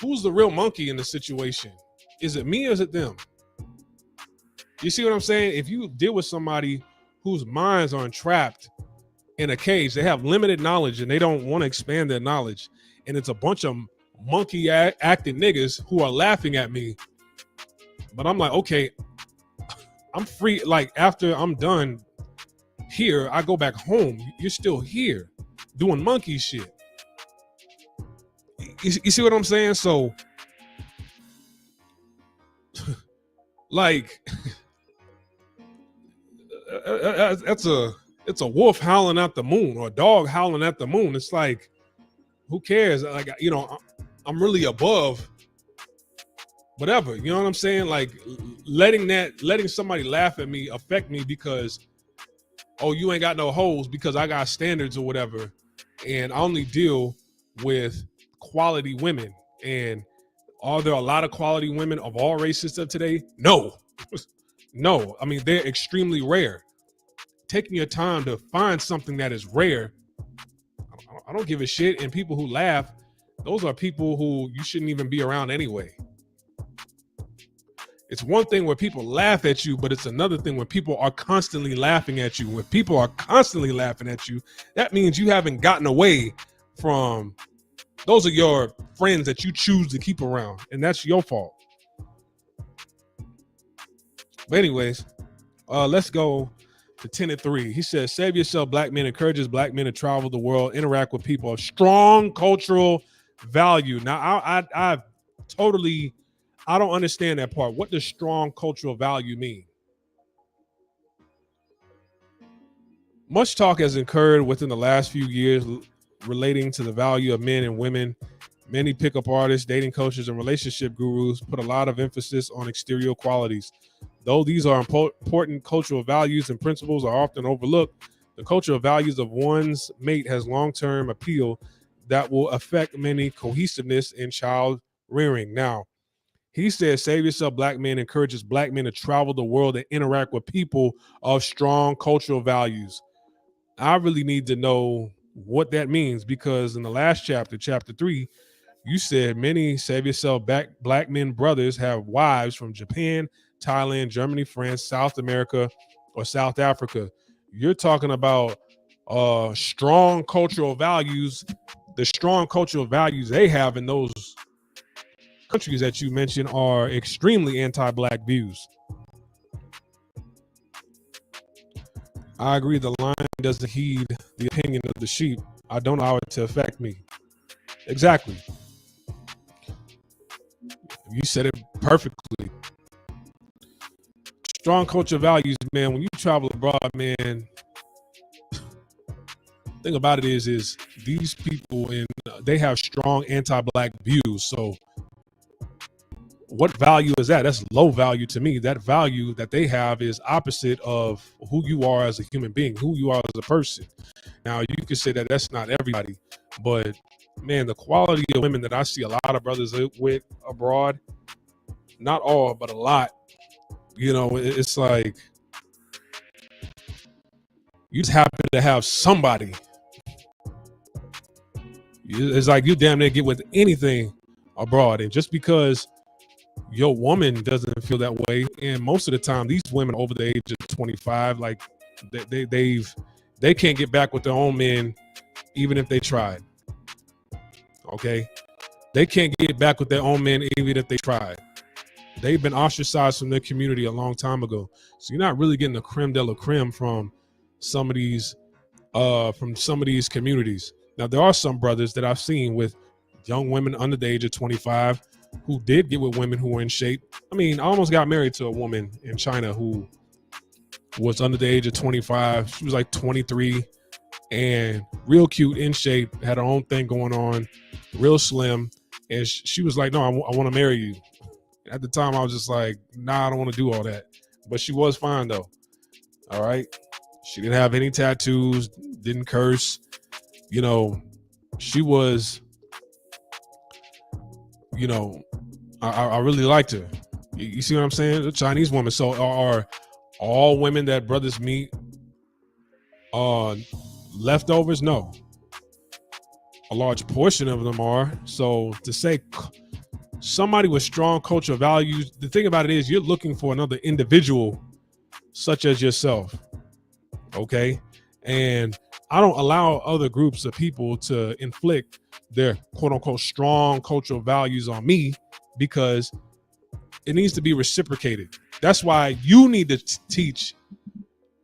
who's the real monkey in the situation? Is it me or is it them? You see what I'm saying? If you deal with somebody whose minds are entrapped in a cage, they have limited knowledge and they don't want to expand their knowledge, and it's a bunch of monkey acting niggas who are laughing at me, but I'm like, okay, I'm free. Like after I'm done here, I go back home. You're still here doing monkey shit. You see what I'm saying? So like it's a wolf howling at the moon or a dog howling at the moon. It's like, who cares? Like, you know, I'm really above whatever, you know what I'm saying? Like letting somebody laugh at me affect me because, oh, you ain't got no hoes because I got standards or whatever. And I only deal with quality women. And are there a lot of quality women of all races of today? No. No. I mean, they're extremely rare. Taking your time to find something that is rare, I don't give a shit. And people who laugh, those are people who you shouldn't even be around anyway. It's one thing where people laugh at you, but it's another thing when people are constantly laughing at you. When people are constantly laughing at you, that means you haven't gotten away from, those are your friends that you choose to keep around, and that's your fault. But anyways, let's go to Tenet 3. He says, Save Yourself, Black Men encourages Black men to travel the world, interact with people of strong cultural value. Now, I totally, I don't understand that part. What does strong cultural value mean? Much talk has occurred within the last few years relating to the value of men and women. Many pickup artists, dating coaches, and relationship gurus put a lot of emphasis on exterior qualities. Though these are important cultural values and principles are often overlooked, the cultural values of one's mate has long-term appeal that will affect many cohesiveness in child rearing. Now, he says, Save Yourself, Black Men encourages Black men to travel the world and interact with people of strong cultural values. I really need to know what that means, because in the last chapter, chapter 3, you said many Save Yourself Black men brothers have wives from Japan, Thailand, Germany, France, South America, or South Africa. You're talking about strong cultural values. The strong cultural values they have in those countries that you mentioned are extremely anti-Black views. I agree, the lion doesn't heed the opinion of the sheep. I don't allow it to affect me. Exactly. You said it perfectly. Strong cultural values, man. When you travel abroad, man, thing about it is these people, and they have strong anti-Black views. So what value is that? That's low value to me. That value that they have is opposite of who you are as a human being, who you are as a person. Now, you could say that that's not everybody, but man, the quality of women that I see a lot of brothers with abroad, not all, but a lot, you know, it's like you just happen to have somebody. It's like you damn near get with anything abroad. And just because your woman doesn't feel that way, and most of the time these women over the age of 25, like they can't get back with their own men even if they tried. Okay, they can't get back with their own men even if they tried. They've been ostracized from their community a long time ago. So you're not really getting the creme de la creme from some of these communities. Now, there are some brothers that I've seen with young women under the age of 25 who did get with women who were in shape. I mean, I almost got married to a woman in China who was under the age of 25. She was like 23 and real cute, in shape, had her own thing going on, real slim. And she was like, no, I want to marry you. At the time, I was just like, nah, I don't want to do all that. But she was fine, though. All right. She didn't have any tattoos, didn't curse. You know, she was, you know, I really liked her. You see what I'm saying? A Chinese woman. So are all women that brothers meet leftovers? No. A large portion of them are. So to say somebody with strong cultural values, the thing about it is you're looking for another individual such as yourself. Okay. And I don't allow other groups of people to inflict their quote unquote strong cultural values on me, because it needs to be reciprocated. That's why you need to teach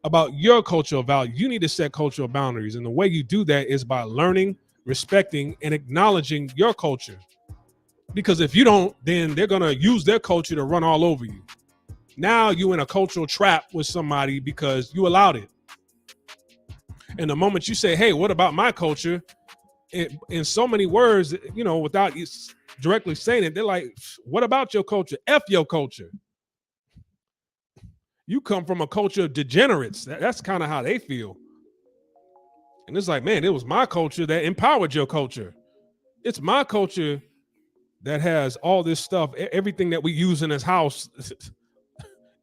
about your cultural value. You need to set cultural boundaries. And the way you do that is by learning, respecting, and acknowledging your culture. Because if you don't, then they're going to use their culture to run all over you. Now you're in a cultural trap with somebody because you allowed it. And the moment you say, hey, what about my culture? In so many words, you know, without directly saying it, they're like, what about your culture? F your culture. You come from a culture of degenerates. That's kind of how they feel. And it's like, man, it was my culture that empowered your culture. It's my culture that has all this stuff, everything that we use in this house.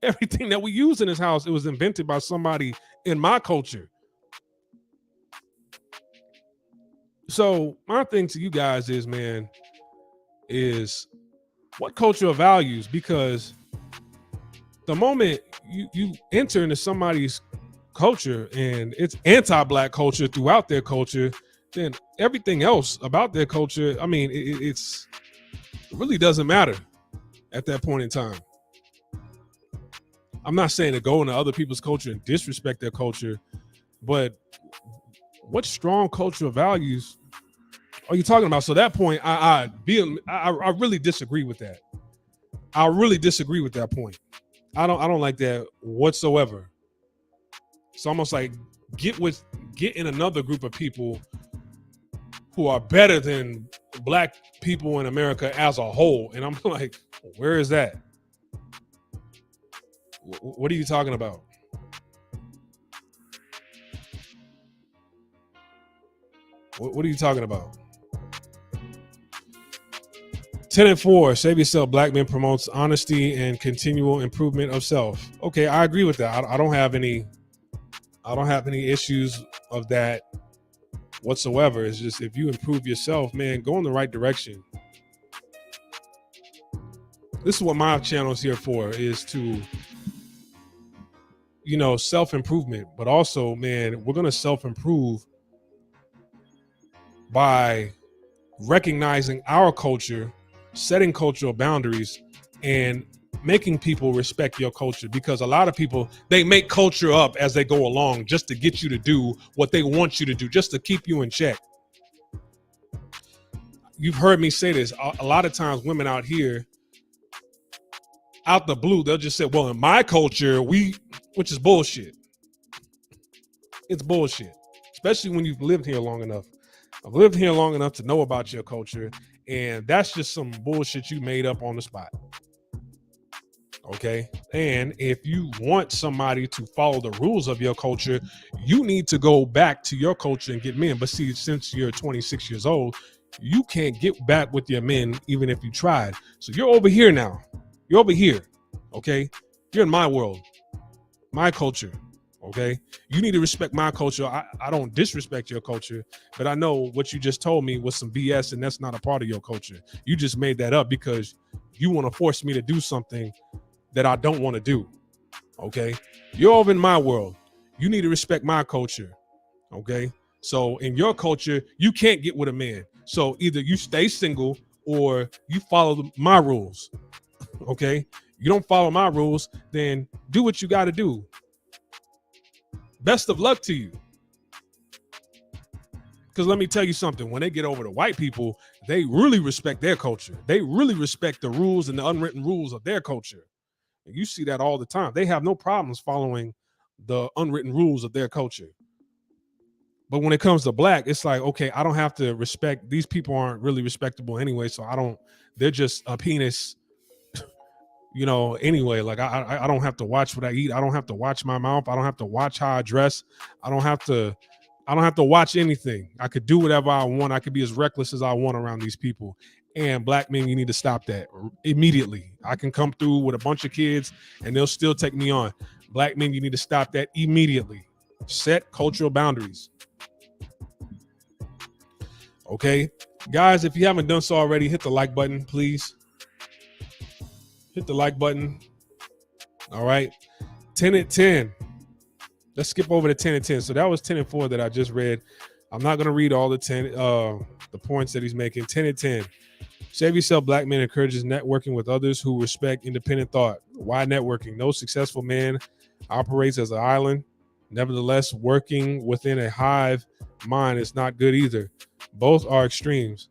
Everything that we use in this house, it was invented by somebody in my culture. So my thing to you guys is, man, is what cultural values? Because the moment you enter into somebody's culture and it's anti-Black culture throughout their culture, then everything else about their culture, I mean, it really doesn't matter at that point in time. I'm not saying to go into other people's culture and disrespect their culture, but what strong cultural values are you talking about? So that point, I really disagree with that. I really disagree with that point. I don't like that whatsoever. It's almost like get in another group of people who are better than Black people in America as a whole. And I'm like, where is that? What are you talking about? What are you talking about? Tenet 4, save yourself. Black men promotes honesty and continual improvement of self. Okay, I agree with that. I don't have any issues of that whatsoever. It's just if you improve yourself, man, go in the right direction. This is what my channel is here for, is to, self-improvement. But also, man, we're gonna self-improve by recognizing our culture, setting cultural boundaries, and making people respect your culture. Because a lot of people, they make culture up as they go along just to get you to do what they want you to do, just to keep you in check. You've heard me say this. A lot of times women out here, out the blue, they'll just say, well, in my culture, which is bullshit. It's bullshit, especially when you've lived here long enough. I've lived here long enough to know about your culture, and that's just some bullshit you made up on the spot. Okay? And if you want somebody to follow the rules of your culture, you need to go back to your culture and get men. But see, since you're 26 years old, you can't get back with your men even if you tried. So you're over here now. You're over here. Okay? You're in my world, my culture. Okay, you need to respect my culture. I don't disrespect your culture, but I know what you just told me was some BS, and that's not a part of your culture. You just made that up because you want to force me to do something that I don't want to do. Okay, you're over in my world. You need to respect my culture. Okay, so in your culture, you can't get with a man. So either you stay single or you follow my rules. Okay, you don't follow my rules, then do what you got to do. Best of luck to you. Because let me tell you something, when they get over to white people, they really respect their culture. They really respect the rules and the unwritten rules of their culture. And you see that all the time. They have no problems following the unwritten rules of their culture. But when it comes to Black, it's like, okay, I don't have to respect, these people aren't really respectable anyway, so they're just a penis, anyway. Like I don't have to watch what I eat. I don't have to watch my mouth. I don't have to watch how I dress. I don't have to watch anything. I could do whatever I want. I could be as reckless as I want around these people. And Black men, you need to stop that immediately. I can come through with a bunch of kids and they'll still take me on. Black men, you need to stop that immediately. Set cultural boundaries. Okay, guys, if you haven't done so already, hit the like button, please. Hit the like button. All right. Tenet 10. Let's skip over to Tenet 10. So that was Tenet 4 that I just read. I'm not going to read all the points that he's making. Tenet 10. Save yourself. Black men encourages networking with others who respect independent thought. Why networking? No successful man operates as an island. Nevertheless, working within a hive mind is not good either. Both are extremes.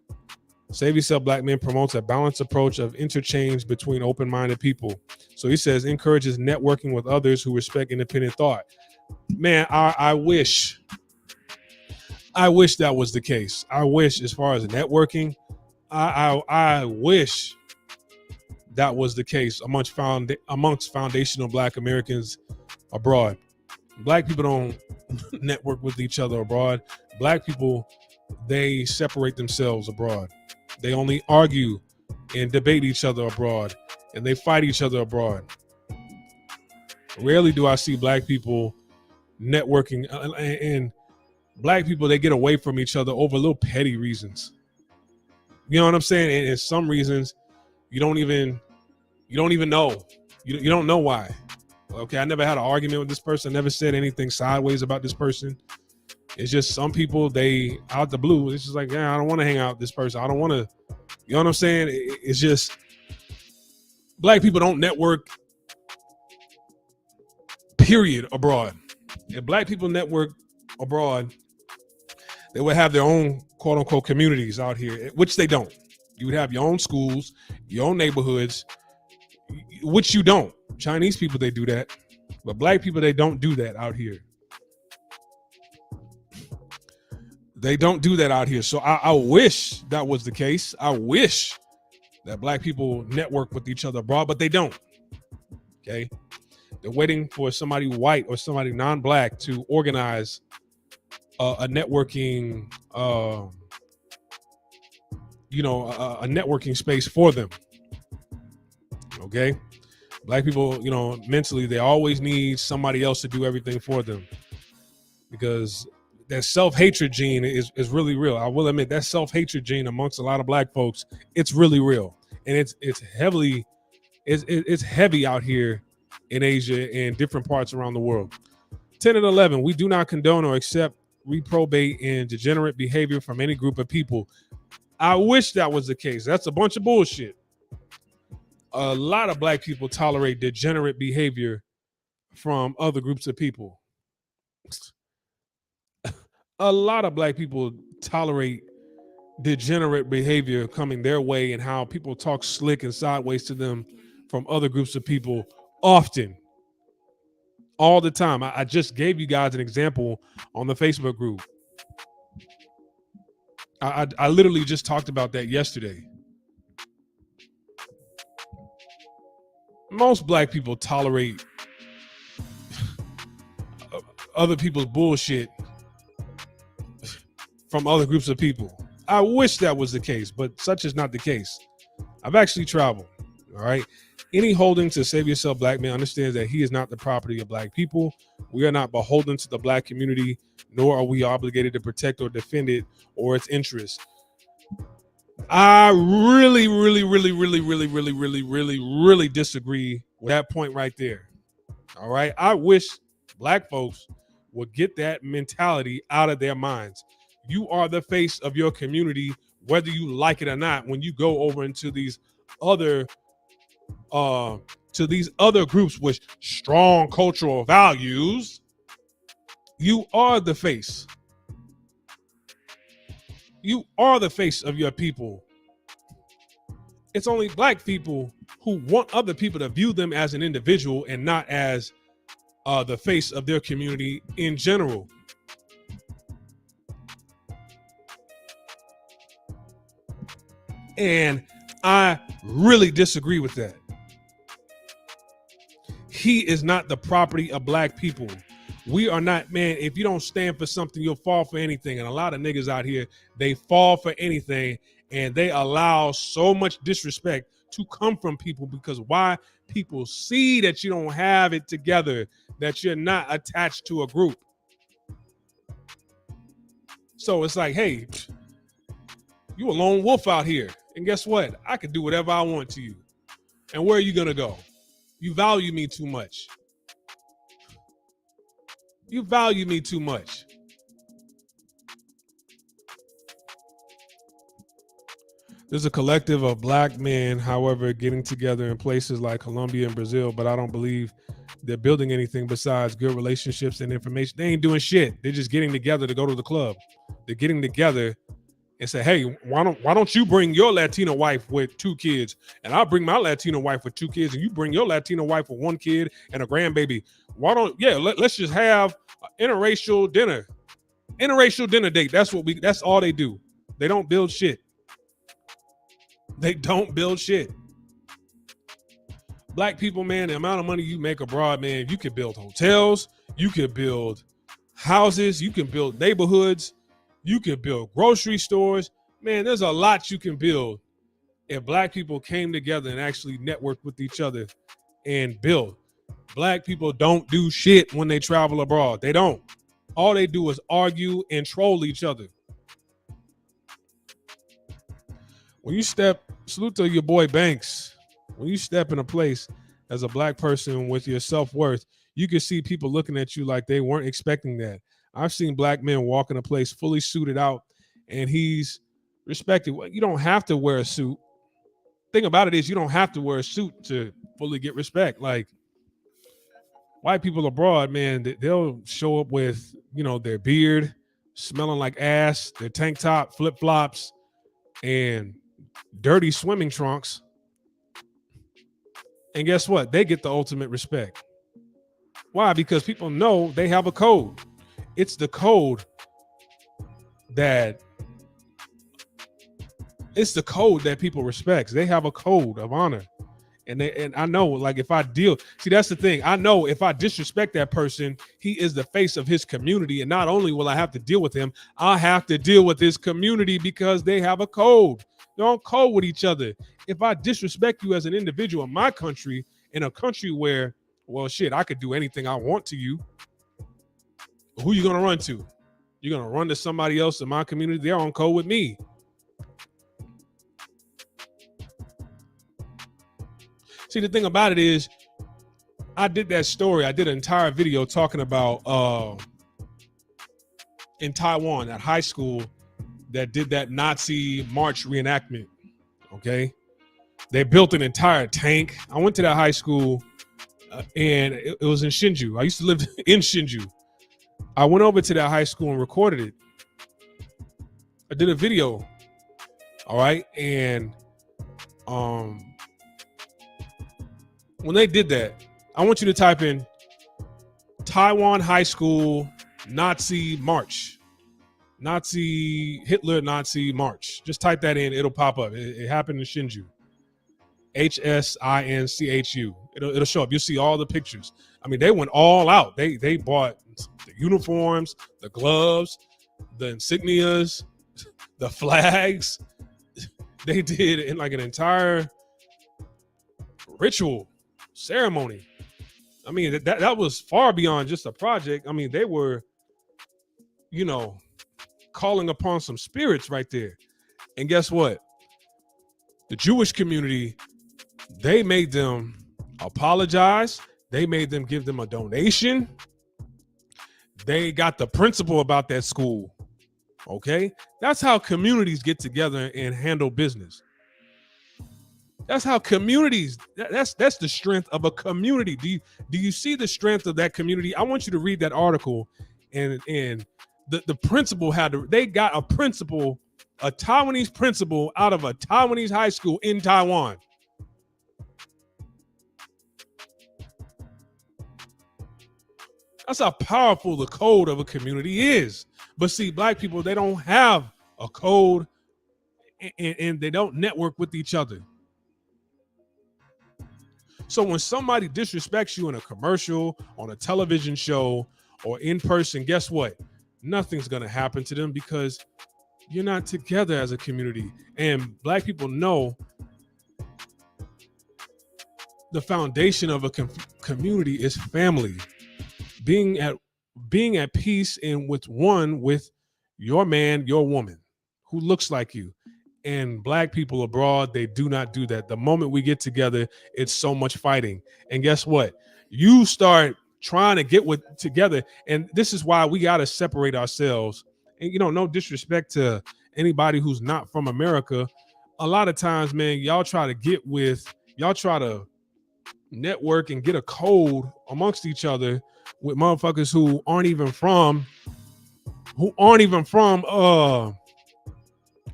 Save yourself. Black men promotes a balanced approach of interchange between open-minded people. So he says encourages networking with others who respect independent thought. Man, I wish that was the case. I wish, as far as networking, I wish that was the case amongst foundational Black Americans abroad. Black people don't network with each other abroad. Black people they separate themselves abroad. They only argue and debate each other abroad, and they fight each other abroad. Rarely do I see black people networking, and black people, they get away from each other over little petty reasons. You know what I'm saying? And some reasons you don't even know. You don't know why. Okay, I never had an argument with this person. I never said anything sideways about this person. It's just some people, they out the blue, it's just like, yeah, I don't want to hang out with this person. I don't want to, you know what I'm saying? It's just, black people don't network, period, abroad. If black people network abroad, they would have their own quote unquote communities out here, which they don't. You would have your own schools, your own neighborhoods, which you don't. Chinese people, they do that. But black people, they don't do that out here. They don't do that out here. So I wish that was the case. I wish that black people network with each other abroad, but they don't. Okay. They're waiting for somebody white or somebody non-black to organize a networking, a networking space for them. Okay. Black people, mentally, they always need somebody else to do everything for them, because that self-hatred gene is really real. I will admit that self-hatred gene amongst a lot of black folks, it's really real. And it's heavy out here in Asia and different parts around the world. 10 and 11, we do not condone or accept reprobate and degenerate behavior from any group of people. I wish that was the case. That's a bunch of bullshit. A lot of black people tolerate degenerate behavior from other groups of people. A lot of black people tolerate degenerate behavior coming their way and how people talk slick and sideways to them from other groups of people often, all the time. I just gave you guys an example on the Facebook group. I literally just talked about that yesterday. Most black people tolerate other people's bullshit from other groups of people. I wish that was the case, but such is not the case. I've actually traveled, all right? Any holding to save yourself black man understands that he is not the property of black people. We are not beholden to the black community, nor are we obligated to protect or defend it or its interests. I really disagree with that point right there. All right. I wish black folks would get that mentality out of their minds. You are the face of your community, whether you like it or not. When you go over into these other groups with strong cultural values, you are the face. You are the face of your people. It's only black people who want other people to view them as an individual and not as the face of their community in general. And I really disagree with that. He is not the property of black people. We are not, man, if you don't stand for something, you'll fall for anything. And a lot of niggas out here, they fall for anything, and they allow so much disrespect to come from people because why? People see that you don't have it together, that you're not attached to a group. So it's like, hey, you a lone wolf out here. And guess what? I can do whatever I want to you. And where are you going to go? You value me too much. You value me too much. There's a collective of black men, however, getting together in places like Colombia and Brazil, but I don't believe they're building anything besides good relationships and information. They ain't doing shit. They're just getting together to go to the club. They're getting together and say, hey, why don't you bring your Latino wife with 2 kids, and I'll bring my Latino wife with 2 kids, and you bring your Latino wife with 1 kid and a grandbaby. Let's just have an interracial dinner date. That's all they do. They don't build shit. They don't build shit. Black people, man, the amount of money you make abroad, man, you can build hotels, you can build houses, you can build neighborhoods. You can build grocery stores. Man, there's a lot you can build if black people came together and actually networked with each other and build. Black people don't do shit when they travel abroad. They don't. All they do is argue and troll each other. When you salute to your boy Banks, when you step in a place as a black person with your self-worth, you can see people looking at you like they weren't expecting that. I've seen black men walk in a place fully suited out and he's respected. You don't have to wear a suit. Thing about it is you don't have to wear a suit to fully get respect. Like white people abroad, man, they'll show up with, their beard smelling like ass, their tank top, flip-flops, and dirty swimming trunks. And guess what? They get the ultimate respect. Why? Because people know they have a code. It's the code that people respect. They have a code of honor. And I know, like, if I that's the thing. I know if I disrespect that person, he is the face of his community. And not only will I have to deal with him, I have to deal with his community because they have a code. They don't code with each other. If I disrespect you as an individual in my country, in a country where, well, shit, I could do anything I want to you, who you going to run to? You're going to run to somebody else in my community? They're on code with me. See, the thing about it is, I did that story. I did an entire video talking about in Taiwan, that high school that did that Nazi march reenactment. Okay. They built an entire tank. I went to that high school and it was in Shinju. I used to live in Shinju. I went over to that high school and recorded it. I did a video. All right. And when they did that, I want you to type in Taiwan high school Nazi march. Hitler Nazi march. Just type that in. It'll pop up. It happened in Shinju. HSINCHU. It'll show up. You'll see all the pictures. I mean, they went all out. They bought the uniforms, the gloves, the insignias, the flags. They did in like an entire ritual ceremony. I mean, that was far beyond just a project. I mean, they were, calling upon some spirits right there. And guess what? The Jewish community, they made them apologize. They made them give them a donation. They got the principal about that school. Okay? That's how communities get together and handle business. That's how communities, that's the strength of a community. Do you see the strength of that community? I want you to read that article and the principal they got a principal, a Taiwanese principal out of a Taiwanese high school in Taiwan. That's how powerful the code of a community is. But see, black people, they don't have a code and they don't network with each other. So when somebody disrespects you in a commercial, on a television show, or in person, guess what? Nothing's going to happen to them because you're not together as a community. And black people know the foundation of a community is family. Being at peace and with your man, your woman who looks like you. And black people abroad, they do not do that. The moment we get together, it's so much fighting. And guess what? You start trying to get together. And this is why we got to separate ourselves. And, no disrespect to anybody who's not from America. A lot of times, man, y'all try to network and get a code amongst each other with motherfuckers who aren't even from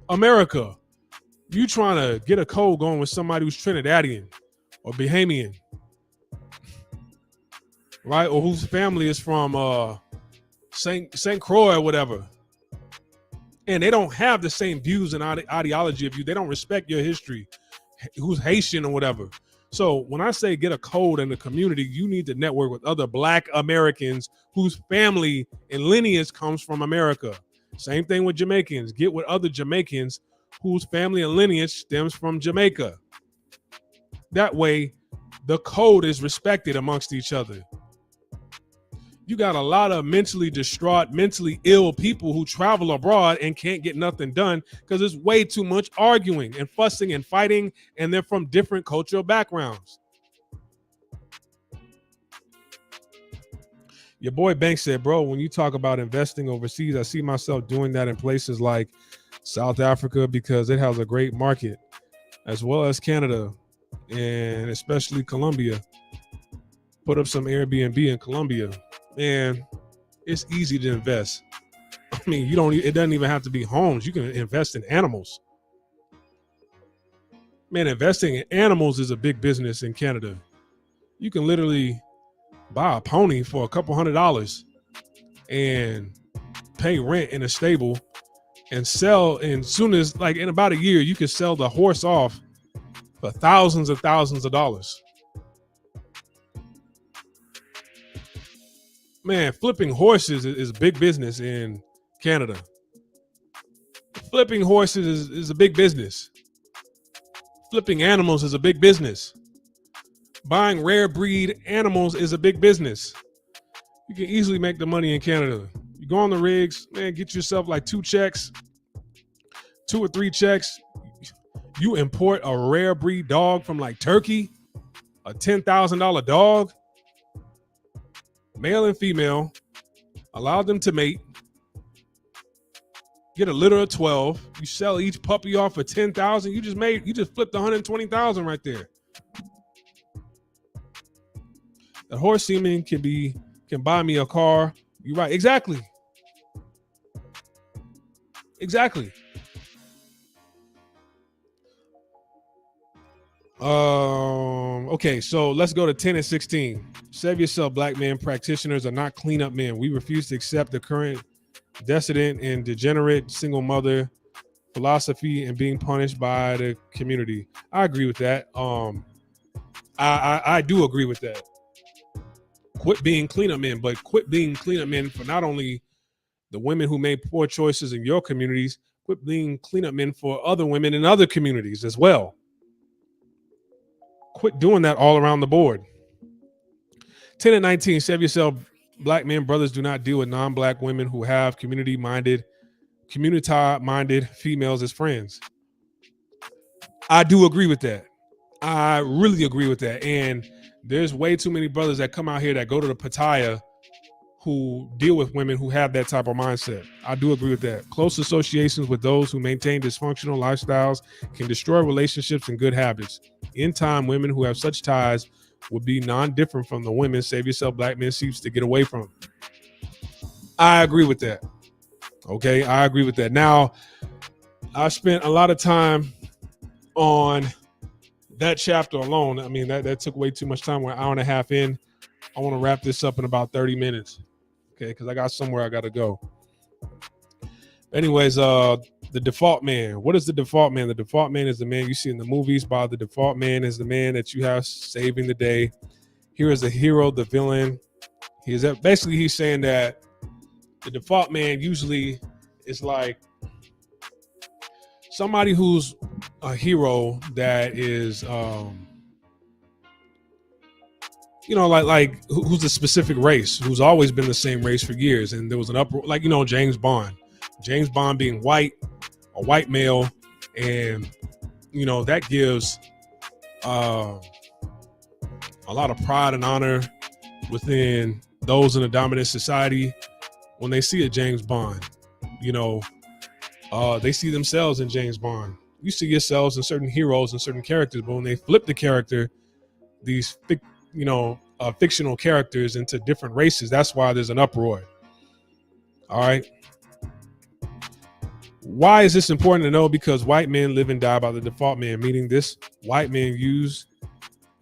America. You trying to get a code going with somebody who's Trinidadian or Bahamian, right? Or whose family is from St. Croix or whatever. And they don't have the same views and ideology of you. They don't respect your history, who's Haitian or whatever. So when I say get a code in the community, you need to network with other black Americans whose family and lineage comes from America. Same thing with Jamaicans. Get with other Jamaicans whose family and lineage stems from Jamaica. That way, the code is respected amongst each other. You got a lot of mentally distraught, mentally ill people who travel abroad and can't get nothing done because there's way too much arguing and fussing and fighting, and they're from different cultural backgrounds. Your boy Banks said, bro, when you talk about investing overseas, I see myself doing that in places like South Africa because it has a great market, as well as Canada and especially Colombia. Put up some Airbnb in Colombia, and it's easy to invest. I mean, it doesn't even have to be homes. You can invest in animals. Man, investing in animals is a big business in Canada. You can literally buy a pony for a couple $100 and pay rent in a stable and sell. And soon as, like, in about a year, you can sell the horse off for thousands and thousands of dollars. Man, flipping horses is big business in Canada. Flipping horses is a big business. Flipping animals is a big business. Buying rare breed animals is a big business. You can easily make the money in Canada. You go on the rigs, man, get yourself like 2 or 3 checks. You import a rare breed dog from like Turkey, a $10,000 dog, male and female, allow them to mate, get a litter of 12. You sell each puppy off for $10,000. You just flipped $120,000 right there. The horse semen can buy me a car. You're right. Exactly. Okay, so let's go to 10 and 16. Save yourself, black men. Practitioners are not cleanup men. We refuse to accept the current decadent and degenerate single mother philosophy and being punished by the community. I agree with that. I do agree with that. Quit being cleanup men, but quit being cleanup men for not only the women who made poor choices in your communities, quit being cleanup men for other women in other communities as well. Quit doing that all around the board. 10 and 19, save yourself. Black men, brothers do not deal with non-black women who have community-minded females as friends. I do agree with that. I really agree with that. And there's way too many brothers that come out here that go to the Pattaya who deal with women who have that type of mindset. I do agree with that. Close associations with those who maintain dysfunctional lifestyles can destroy relationships and good habits. In time, women who have such ties would be non-different from the women save yourself black men seeks to get away from. I agree with that. Okay, I agree with that. Now, I spent a lot of time on that chapter alone. I mean, that took way too much time. We're an hour and a half in. I want to wrap this up in about 30 minutes. Okay, because I got somewhere I got to go. Anyways, the default man. What is the default man? The default man is the man you see in the movies. By the default man is the man that you have saving the day. Here is the hero, the villain. Basically he's saying that the default man usually is like somebody who's a hero that is who's a specific race, who's always been the same race for years. And there was an uproar, like, James Bond being white, a white male. And, that gives a lot of pride and honor within those in a dominant society. When they see a James Bond, they see themselves in James Bond. You see yourselves in certain heroes and certain characters, but when they flip the character, these fictional characters into different races, that's why there's an uproar. All right. Why is this important to know? Because white men live and die by the default man, meaning this white men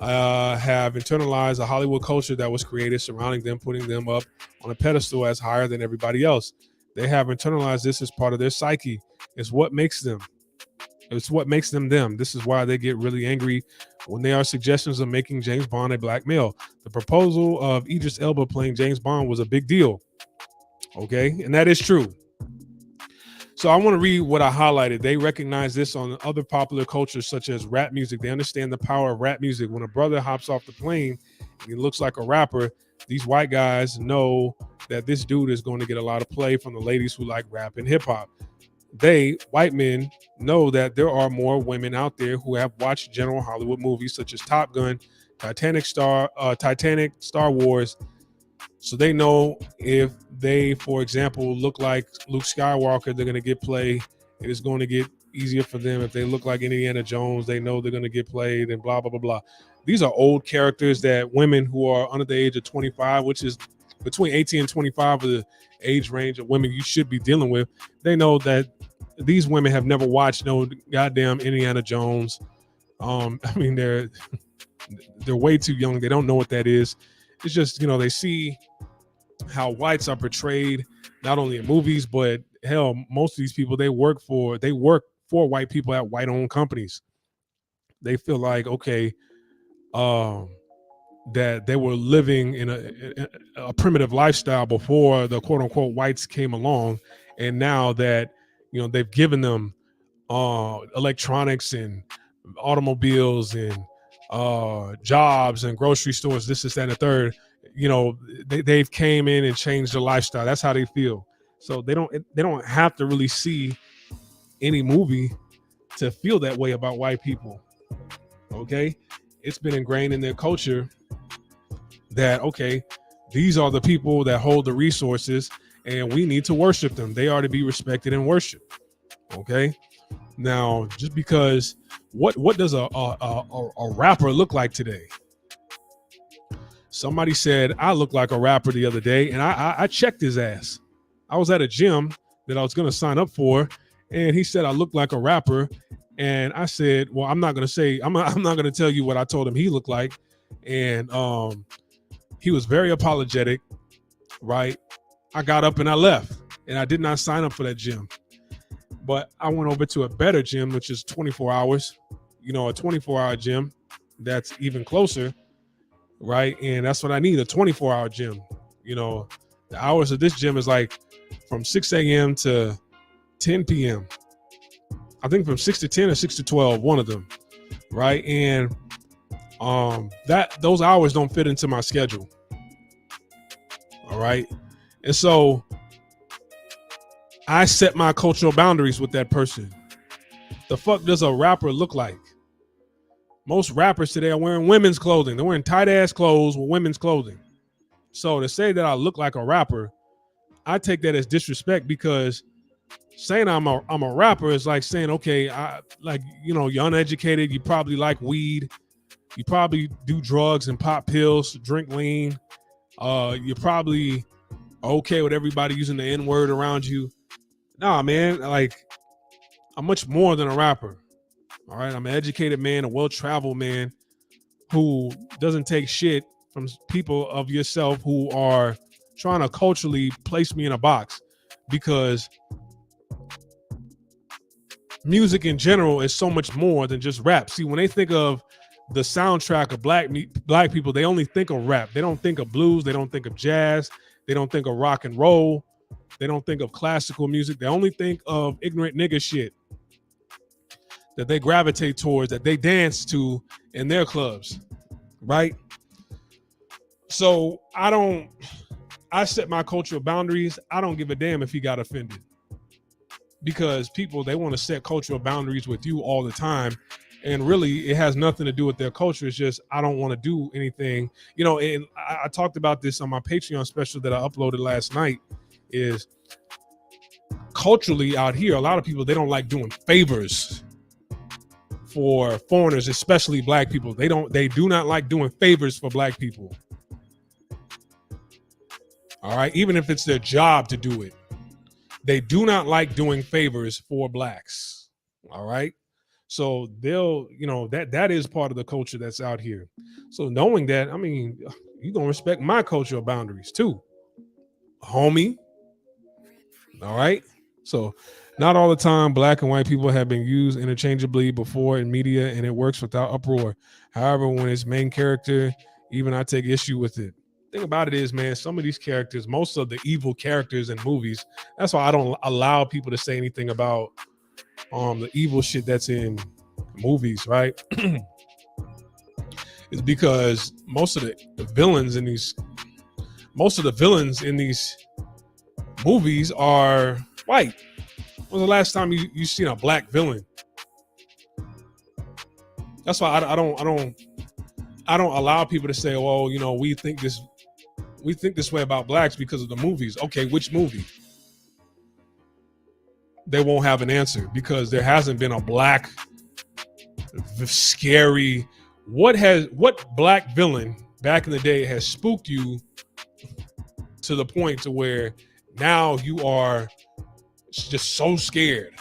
have internalized a Hollywood culture that was created surrounding them, putting them up on a pedestal as higher than everybody else. They have internalized this as part of their psyche. It's what makes them them. This is why they get really angry when there are suggestions of making James Bond a black male. The proposal of Idris Elba playing James Bond was a big deal. Okay, and that is true. So I want to read what I highlighted. They recognize this on other popular cultures such as rap music. They understand the power of rap music. When a brother hops off the plane and he looks like a rapper, these white guys know that this dude is going to get a lot of play from the ladies who like rap and hip hop. They, white men, know that there are more women out there who have watched general Hollywood movies such as Top Gun, Titanic, Star Wars. So they know if they, for example, look like Luke Skywalker, they're going to get play. It is going to get easier for them. If they look like Indiana Jones, they know they're going to get played and blah, blah, blah, blah. These are old characters that women who are under the age of 25, which is between 18 and 25 of the age range of women you should be dealing with. They know that these women have never watched no goddamn Indiana Jones. I mean, they're way too young. They don't know what that is. It's just, they see how whites are portrayed not only in movies, but hell, most of these people they work for white people at white owned companies. They feel like, okay, that they were living in a primitive lifestyle before the quote unquote whites came along, and now that they've given them electronics and automobiles and jobs and grocery stores, this is that and the third, they've came in and changed their lifestyle. That's how they feel. So they don't have to really see any movie to feel that way about white people. Okay, it's been ingrained in their culture that, okay, these are the people that hold the resources and we need to worship them. They are to be respected and worshiped. Okay, now just because what does a rapper look like today? Somebody said I look like a rapper the other day, and I checked his ass. I was at a gym that I was going to sign up for, and he said I look like a rapper, and I said, well, I'm not going to tell you what I told him he looked like, and he was very apologetic, right? I got up and I left, and I did not sign up for that gym. But I went over to a better gym, which is 24 hours, a 24-hour gym that's even closer, right? And that's what I need, a 24-hour gym. The hours of this gym is like from 6 a.m. to 10 p.m. I think from 6 to 10 or 6 to 12, one of them, right? And those hours don't fit into my schedule. All right. And so I set my cultural boundaries with that person. The fuck does a rapper look like? Most rappers today are wearing women's clothing. They're wearing tight ass clothes with women's clothing. So to say that I look like a rapper, I take that as disrespect, because saying I'm a rapper is like saying, okay, you're uneducated. You probably like weed. You probably do drugs and pop pills, drink lean. You're probably okay with everybody using the N-word around you. Nah, man, like, I'm much more than a rapper. All right, I'm an educated man, a well-traveled man who doesn't take shit from people of yourself who are trying to culturally place me in a box, because music in general is so much more than just rap. See, when they think of the soundtrack of black people, they only think of rap. They don't think of blues. They don't think of jazz. They don't think of rock and roll. They don't think of classical music. They only think of ignorant nigga shit that they gravitate towards, that they dance to in their clubs, right? So I set my cultural boundaries. I don't give a damn if he got offended, because people, they want to set cultural boundaries with you all the time. And really, it has nothing to do with their culture. It's just, I don't want to do anything. And I talked about this on my Patreon special that I uploaded last night, is culturally out here, a lot of people, they don't like doing favors for foreigners, especially black people. They do not like doing favors for black people. All right. Even if it's their job to do it, they do not like doing favors for blacks. All right. So they'll, that is part of the culture that's out here. So knowing that, I mean, you're going to respect my cultural boundaries too, homie. All right. So not all the time black and white people have been used interchangeably before in media, and it works without uproar. However, when it's main character, even I take issue with it. thing about it is, man, some of these characters, most of the evil characters in movies, that's why I don't allow people to say anything about the evil shit that's in movies, right? It's because most of the villains in these movies are white. When was the last time you seen a black villain? That's why I don't allow people to say, well, you know, we think this way about blacks because of the movies. Okay, which movie? They won't have an answer because there hasn't been a black scary. What black villain back in the day has spooked you to the point to where now you are just so scared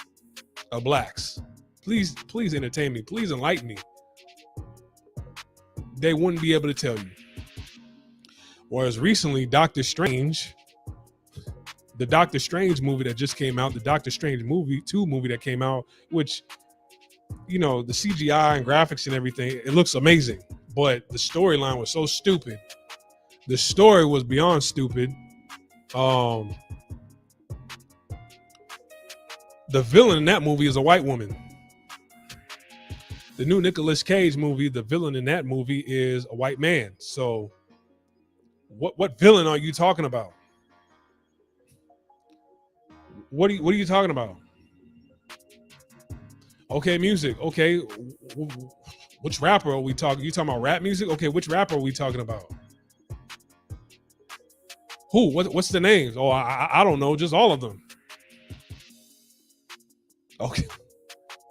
of blacks? Please entertain me. Please enlighten me. They wouldn't be able to tell you. Whereas recently, Doctor Strange, the Doctor Strange movie that just came out, the Doctor Strange movie 2 movie that came out, which, you know, the CGI and graphics and everything, it looks amazing. But the storyline was so stupid. The story was beyond stupid. The villain in that movie is a white woman. The new Nicolas Cage movie, the villain in that movie is a white man. So what villain are you talking about? What are you talking about? Okay, music. Okay, which rapper are we talking? You talking about rap music? Okay, which rapper are we talking about? Who? What's the names? Oh, I don't know. Just all of them.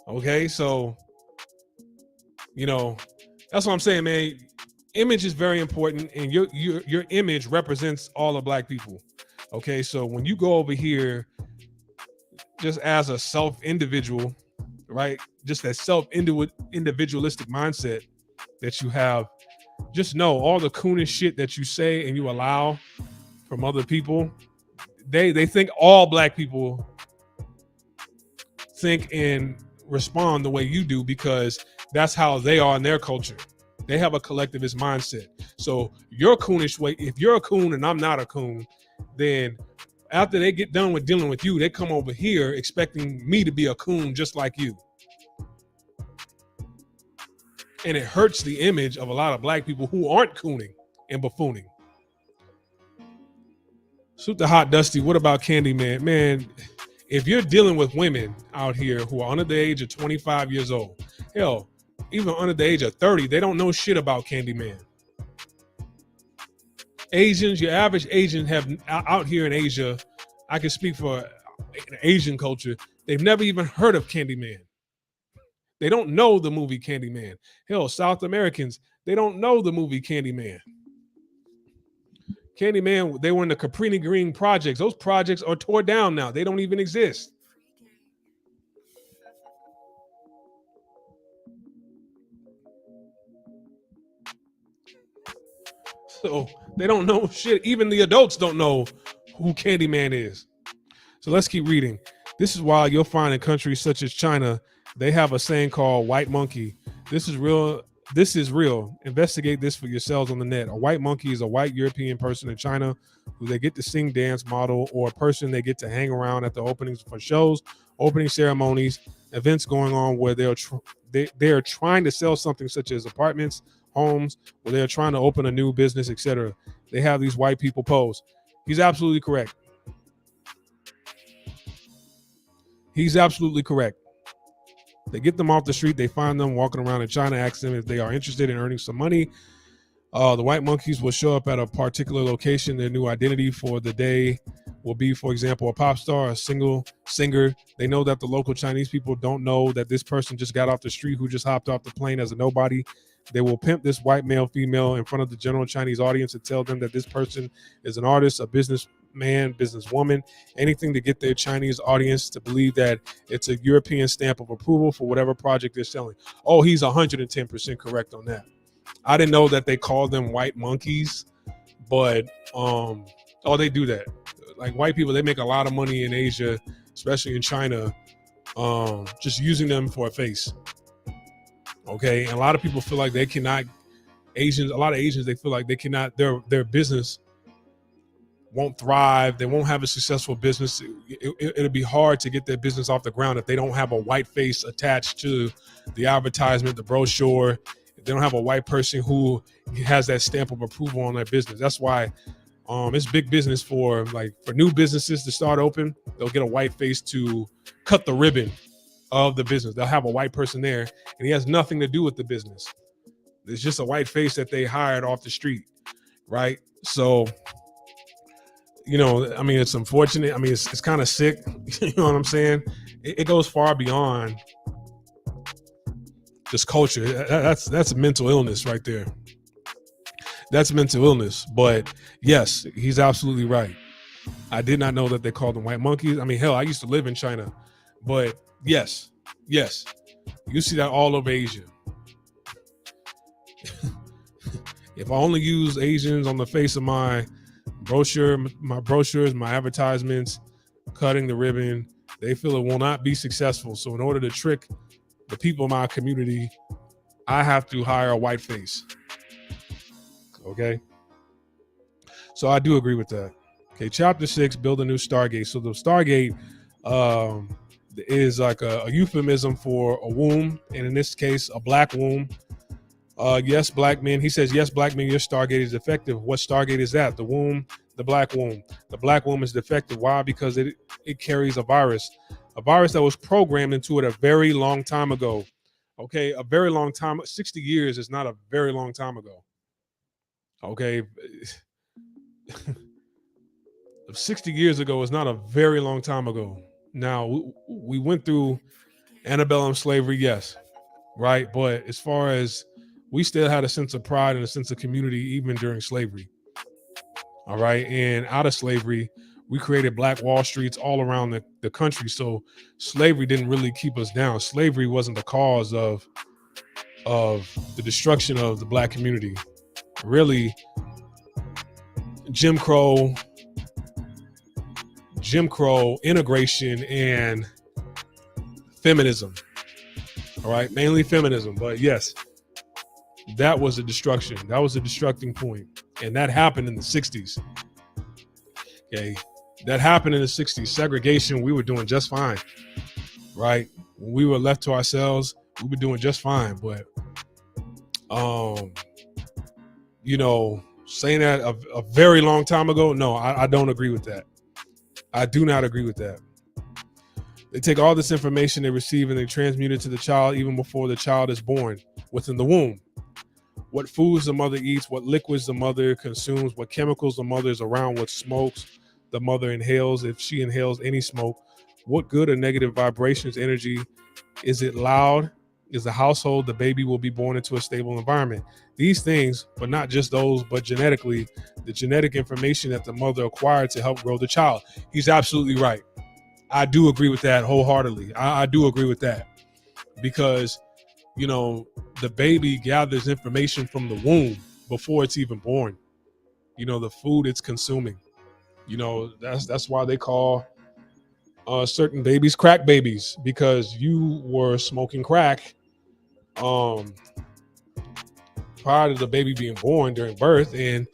Okay. So, you know, that's what I'm saying, man. Image is very important, and your image represents all of black people. Okay, so when you go over here, just as a self-individual, right? Just that self-individualistic mindset that you have, just know all the coonish shit that you say and you allow from other people, they think all black people think and respond the way you do because that's how they are in their culture. They have a collectivist mindset. So your coonish way, if you're a coon and I'm not a coon, then after they get done with dealing with you, they come over here expecting me to be a coon just like you. And it hurts the image of a lot of black people who aren't cooning and buffooning. Shoot the hot dusty. What about Candyman? Man, if you're dealing with women out here who are under the age of 25 years old, hell, even under the age of 30, they don't know shit about Candyman. Asians, your average Asian have out here in Asia, I can speak for Asian culture, they've never even heard of Candyman. They don't know the movie Candyman. Hell, South Americans, they don't know the movie Candyman. Candyman, they were in the Caprini Green projects. Those projects are tore down now. They don't even exist. So they don't know shit. Even the adults don't know who Candyman is. So let's keep reading. This is why you'll find in countries such as China, they have a saying called white monkey. This is real. This is real. Investigate this for yourselves on the net. A white monkey is a white European person in China who they get to sing, dance, model, or a person they get to hang around at the openings for shows, opening ceremonies, events going on where they're trying to sell something such as apartments, homes, where they're trying to open a new business, etc. They have these white people pose. He's absolutely correct. He's absolutely correct. They get them off the street. They find them walking around in China, ask them if they are interested in earning some money. The white monkeys will show up at a particular location. Their new identity for the day will be, for example, a pop star, a single singer. They know that the local Chinese people don't know that this person just got off the street, who just hopped off the plane as a nobody. They will pimp this white male, female in front of the general Chinese audience and tell them that this person is an artist, a businessman, businesswoman, anything to get their Chinese audience to believe that it's a European stamp of approval for whatever project they're selling. Oh, he's 110% correct on that. I didn't know that they called them white monkeys, but they do that. Like white people, they make a lot of money in Asia, especially in China, just using them for a face. Okay, and a lot of people feel like they cannot Asians, a lot of Asians, they feel like they cannot, their business won't thrive. They won't have a successful business. It'll be hard to get their business off the ground if they don't have a white face attached to the advertisement, the brochure. If they don't have a white person who has that stamp of approval on their business. That's why it's big business for new businesses to start open. They'll get a white face to cut the ribbon of the business. They'll have a white person there, and he has nothing to do with the business. It's just a white face that they hired off the street, right? So, I mean, it's unfortunate. I mean, it's kind of sick. You know what I'm saying? It goes far beyond just culture. That's mental illness right there. That's mental illness. But yes, he's absolutely right. I did not know that they called them white monkeys. I mean, hell, I used to live in China. But yes, you see that all over Asia. If I only use Asians on the face of my brochures, my advertisements, cutting the ribbon, they feel it will not be successful. So in order to trick the people in my community, I have to hire a white face. Okay. So I do agree with that. Okay. Chapter 6, build a new Stargate. So the Stargate is like a euphemism for a womb. And in this case, a black womb. Yes, black men. He says, yes, black men, your Stargate is defective. What Stargate is that? The womb, the black womb. The black womb is defective. Why? Because it carries a virus that was programmed into it a very long time ago. Okay, a very long time. 60 years is not a very long time ago. Okay. 60 years ago is not a very long time ago. Now, we went through antebellum slavery, yes, right? But as far as we still had a sense of pride and a sense of community even during slavery. All right. And out of slavery, we created Black Wall Streets all around the country. So slavery didn't really keep us down. Slavery wasn't the cause of the destruction of the Black community. Really, Jim Crow, integration, and feminism. All right. Mainly feminism. But yes, that was a destruction. That was a destructing point. And that happened in the 60s. Okay. That happened in the 60s. Segregation, we were doing just fine. Right? When we were left to ourselves, we were doing just fine. But, saying that a very long time ago, no, I don't agree with that. I do not agree with that. They take all this information they receive and they transmute it to the child even before the child is born, within the womb. What foods the mother eats, what liquids the mother consumes, what chemicals the mother is around, what smokes the mother inhales, if she inhales any smoke, what good or negative vibrations, energy, is it loud? Is the household, the baby will be born into a stable environment. These things, but not just those, but genetically, the genetic information that the mother acquired to help grow the child. He's absolutely right. I do agree with that wholeheartedly. I do agree with that because, the baby gathers information from the womb before it's even born. The food it's consuming. That's why they call certain babies crack babies, because you were smoking crack prior to the baby being born during birth, and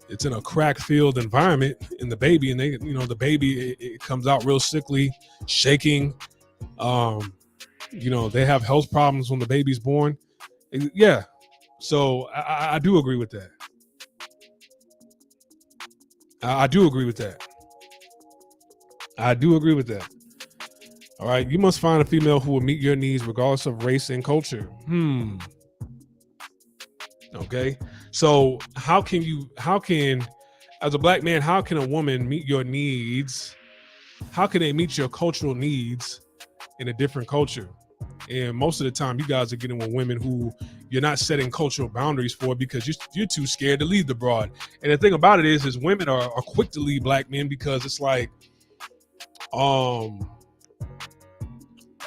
it's in a crack-filled environment in the baby, and the baby it comes out real sickly, shaking. They have health problems when the baby's born. Yeah, so I do agree with that. I do agree with that. All right, you must find a female who will meet your needs regardless of race and culture. Okay, so how can, as a Black man, how can a woman meet your needs? How can they meet your cultural needs in a different culture? And most of the time, you guys are getting with women who you're not setting cultural boundaries for because you're too scared to leave the broad. And the thing about it is women are quick to leave Black men because it's like, a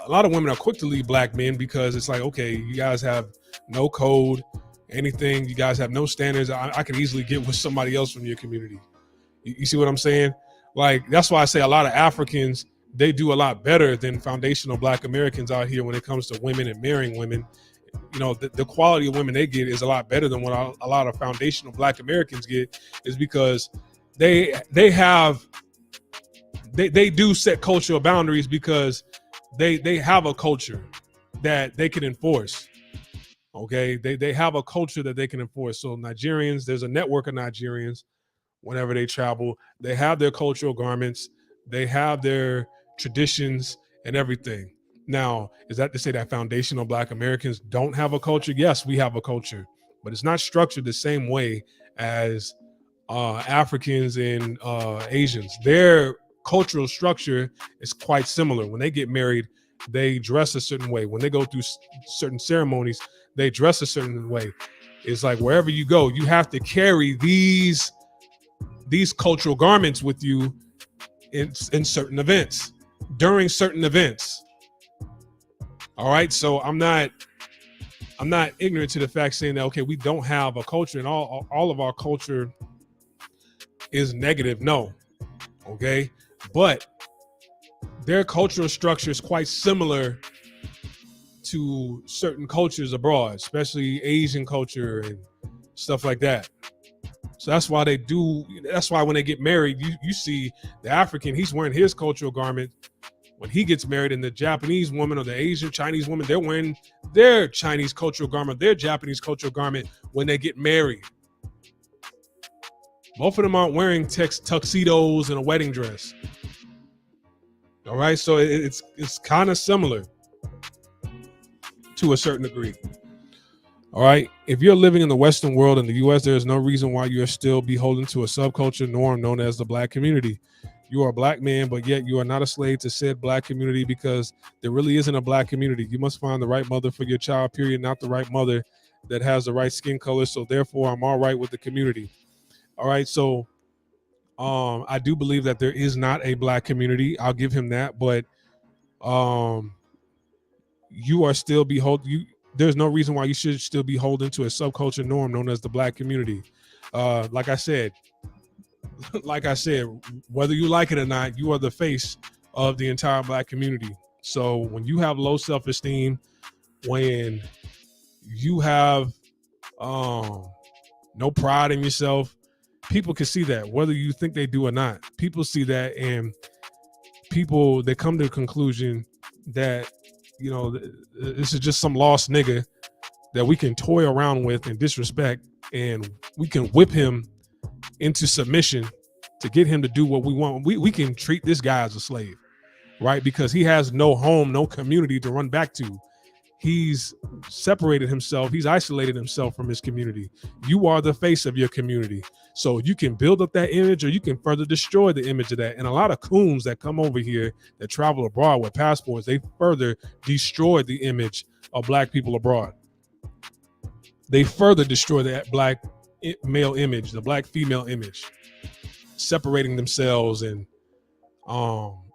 lot of women are quick to leave Black men because it's like, okay, you guys have no code, anything. You guys have no standards. I can easily get with somebody else from your community. You see what I'm saying? Like, that's why I say a lot of Africans, they do a lot better than foundational Black Americans out here when it comes to women and marrying women you know, the quality of women they get is a lot better than what a lot of foundational Black Americans get, is because they do set cultural boundaries because they have a culture that they can enforce. Okay, they have a culture that they can enforce. So Nigerians, there's a network of Nigerians. Whenever they travel, they have their cultural garments, they have their traditions and everything. Now, is that to say that foundational Black Americans don't have a culture? Yes, we have a culture, but it's not structured the same way as Africans and Asians. Their cultural structure is quite similar. When they get married, they dress a certain way. When they go through certain ceremonies, they dress a certain way. It's like wherever you go, you have to carry these cultural garments with you in certain events, during certain events. All right, so I'm not ignorant to the fact saying that, okay, we don't have a culture and all of our culture is negative. No, okay, but their cultural structure is quite similar to certain cultures abroad, especially Asian culture and stuff like that. So that's why when they get married, you see the African, he's wearing his cultural garment when he gets married, and the Japanese woman or the Asian Chinese woman, they're wearing their Chinese cultural garment, their Japanese cultural garment when they get married. Both of them aren't wearing tuxedos and a wedding dress. All right, so it's kind of similar to a certain degree. All right. If you're living in the Western world in the U.S., there is no reason why you are still beholden to a subculture norm known as the Black community. You are a Black man, but yet you are not a slave to said Black community, because there really isn't a Black community. You must find the right mother for your child, period, not the right mother that has the right skin color. So therefore, I'm all right with the community. All right. So I do believe that there is not a Black community. I'll give him that. But you are still there's no reason why you should still be holding to a subculture norm known as the Black community. Like I said, whether you like it or not, you are the face of the entire Black community. So when you have low self-esteem, when you have no pride in yourself, people can see that, whether you think they do or not. People see that, and they come to the conclusion that, you know, this is just some lost nigga that we can toy around with and disrespect, and we can whip him into submission to get him to do what we want. We can treat this guy as a slave, right? Because he has no home, no community to run back to. He's separated himself. He's isolated himself from his community. You are the face of your community. So you can build up that image, or you can further destroy the image of that. And a lot of coons that come over here that travel abroad with passports, they further destroy the image of Black people abroad. They further destroy that Black male image, the Black female image, separating themselves and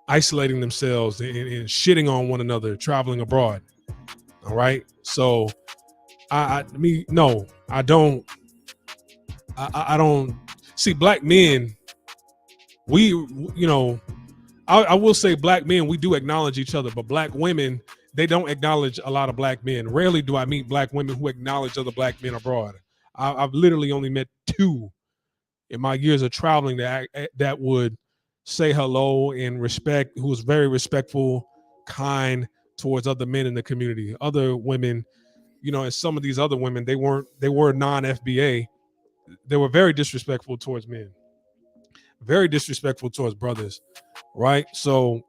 isolating themselves and shitting on one another, traveling abroad. All right. So I don't see Black men. I will say Black men, we do acknowledge each other, but Black women, they don't acknowledge a lot of Black men. Rarely do I meet Black women who acknowledge other Black men abroad. I've literally only met 2 in my years of traveling that would say hello and respect, who was very respectful, kind towards other men in the community. Other women, and some of these other women, they were non-FBA. They were very disrespectful towards men, very disrespectful towards brothers, right? So,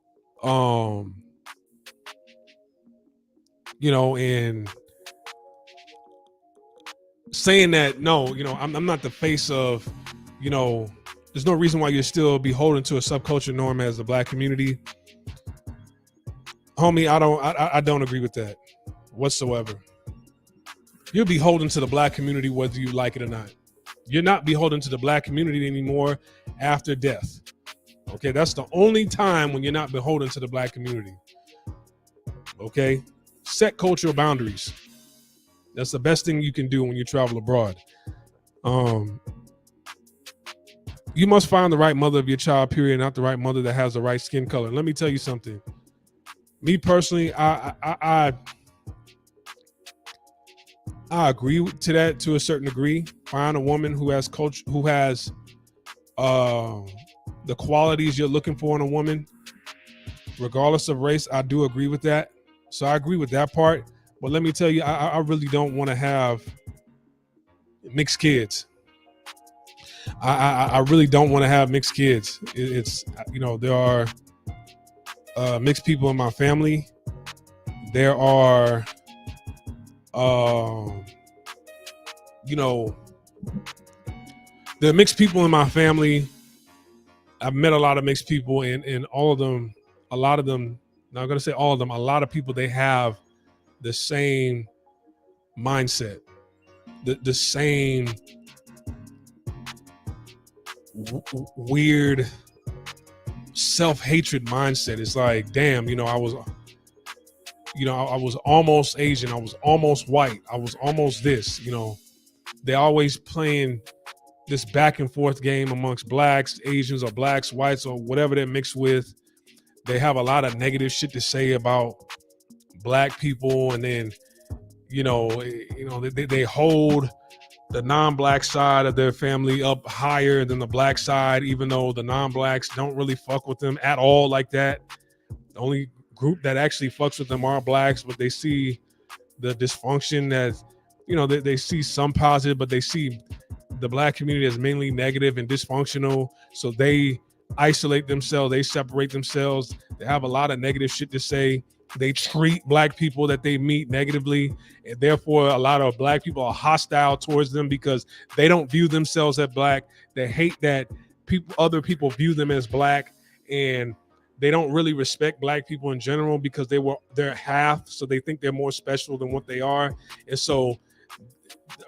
and saying that, no, I'm not the face of, there's no reason why you're still beholden to a subculture norm as the Black community. Homie, I don't agree with that whatsoever. You're beholden to the Black community whether you like it or not. You're not beholden to the Black community anymore after death. Okay, that's the only time when you're not beholden to the Black community. Okay, set cultural boundaries. That's the best thing you can do when you travel abroad. You must find the right mother of your child, period, not the right mother that has the right skin color. Let me tell you something. Me personally, I agree to that to a certain degree. Find a woman who has culture, who has the qualities you're looking for in a woman, regardless of race. I do agree with that. So I agree with that part. But let me tell you, I really don't want to have mixed kids. I really don't want to have mixed kids. It's, you know, there are mixed people in my family. There are, you know, there are mixed people in my family. I've met a lot of mixed people, and all of them, a lot of them, not going to say all of them, a lot of people, they have the same mindset, the same weird self-hatred mindset. It's like, damn, you know, I was almost Asian, I was almost white, I was almost this, you know. They're always playing this back and forth game amongst blacks, Asians, or blacks, whites, or whatever they're mixed with. They have a lot of negative shit to say about black people, and then, you know, they hold the non-black side of their family up higher than the black side, even though the non-blacks don't really fuck with them at all like that. The only group that actually fucks with them are blacks, but they see the dysfunction as, you know, they see some positive, but they see the black community as mainly negative and dysfunctional. So they isolate themselves, they separate themselves. They have a lot of negative shit to say. They treat black people that they meet negatively, and therefore a lot of black people are hostile towards them because they don't view themselves as black. They hate that other people view them as black, and they don't really respect black people in general because they're half, so they think they're more special than what they are. And so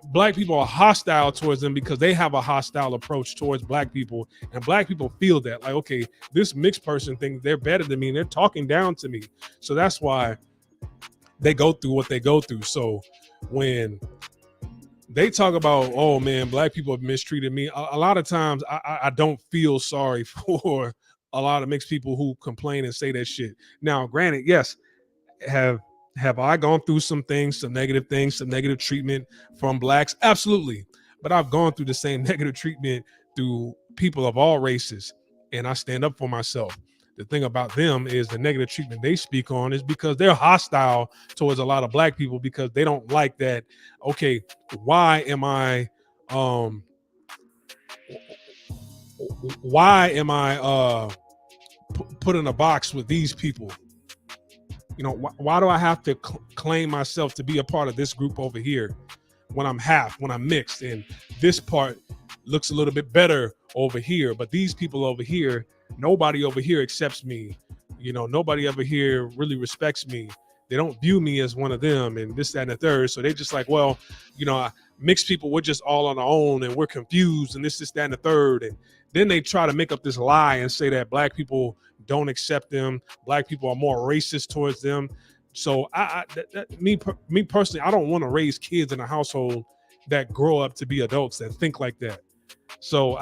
black people are hostile towards them because they have a hostile approach towards black people, and black people feel that, like, okay, this mixed person thinks they're better than me and they're talking down to me. So that's why they go through what they go through. So when they talk about, oh man, black people have mistreated me, a lot of times I don't feel sorry for a lot of mixed people who complain and say that shit. Now, granted, yes, have I gone through some things, some negative treatment from blacks? Absolutely. But I've gone through the same negative treatment through people of all races, and I stand up for myself. The thing about them is the negative treatment they speak on is because they're hostile towards a lot of black people because they don't like that. Okay, why am I put in a box with these people? You know, why do I have to claim myself to be a part of this group over here when I'm half, when I'm mixed, and this part looks a little bit better over here, but these people over here, nobody over here accepts me. You know, nobody over here really respects me. They don't view me as one of them, and this, that, and the third. So they just like, well, you know, mixed people, we're just all on our own and we're confused and this, that, and the third. And then they try to make up this lie and say that black people don't accept them. Black people are more racist towards them. So me personally, I don't want to raise kids in a household that grow up to be adults that think like that. So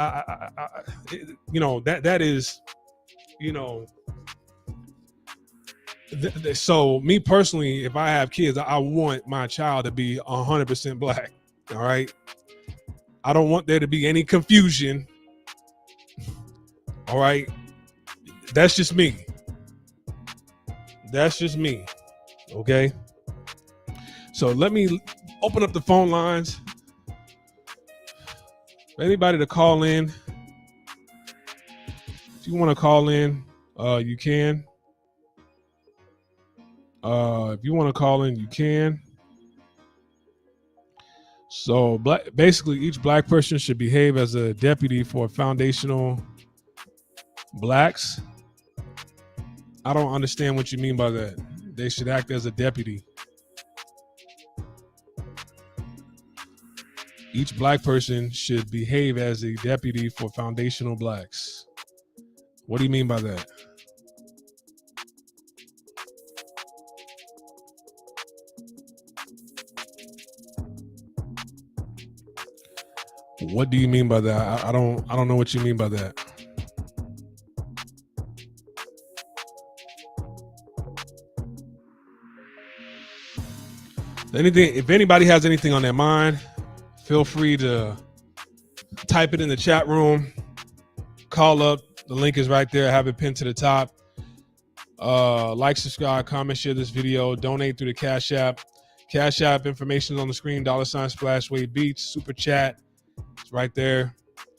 you know, that is, you know, so me personally, if I have kids, I want my child to be 100% black. All right. I don't want there to be any confusion. All right. That's just me. That's just me. Okay. So let me open up the phone lines for anybody to call in. If you want to call in, you can. If you want to call in, you can. So basically, each black person should behave as a deputy for foundational blacks. I don't understand what you mean by that. They should act as a deputy. Each black person should behave as a deputy for foundational blacks. What do you mean by that? What do you mean by that? I don't know what you mean by that. Anything, if anybody has anything on their mind, feel free to type it in the chat room. Call up. The link is right there. I have it pinned to the top. Like, subscribe, comment, share this video. Donate through the Cash App. Cash App information is on the screen. $Splashway Beach. Super chat. It's right there.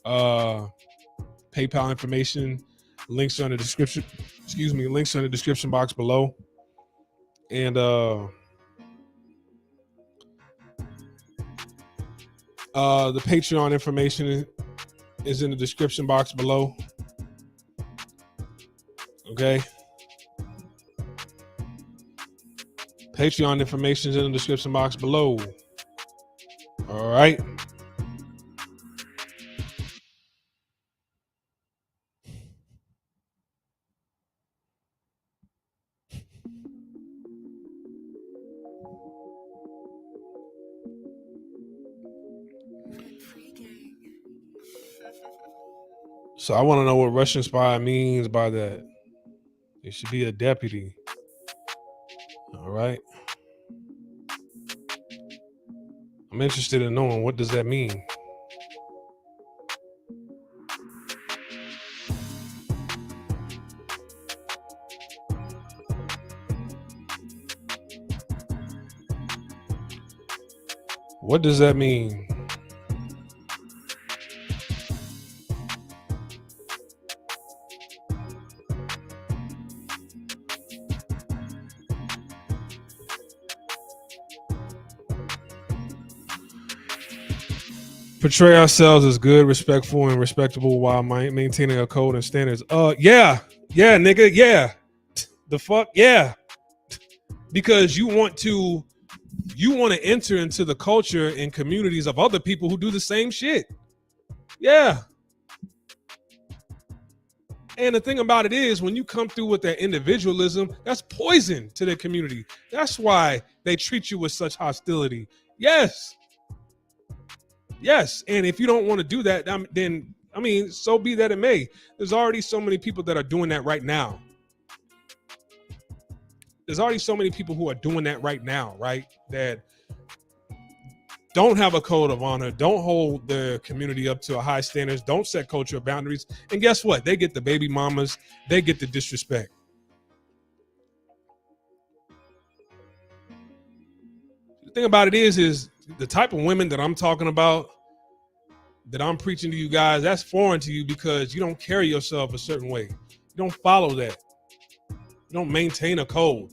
PayPal information. Links are in the description. Excuse me. Links are in the description box below. And the Patreon information is in the description box below. Okay. Patreon information is in the description box below. All right. So I want to know what Russian spy means by that. It should be a deputy. All right. I'm interested in knowing, what does that mean? What does that mean? Portray ourselves as good, respectful, and respectable while maintaining a code and standards. Yeah, nigga, yeah. The fuck, yeah. Because you want to enter into the culture and communities of other people who do the same shit. Yeah. And the thing about it is, when you come through with that individualism, that's poison to their community. That's why they treat you with such hostility. Yes. Yes, and if you don't want to do that, then, I mean, so be that it may. There's already so many people that are doing that right now. There's already so many people who are doing that right now, right? That don't have a code of honor, don't hold their community up to a high standards, don't set cultural boundaries. And guess what? They get the baby mamas, they get the disrespect. The thing about it is the type of women that I'm talking about, that I'm preaching to you guys, that's foreign to you because you don't carry yourself a certain way. You don't follow that. You don't maintain a code.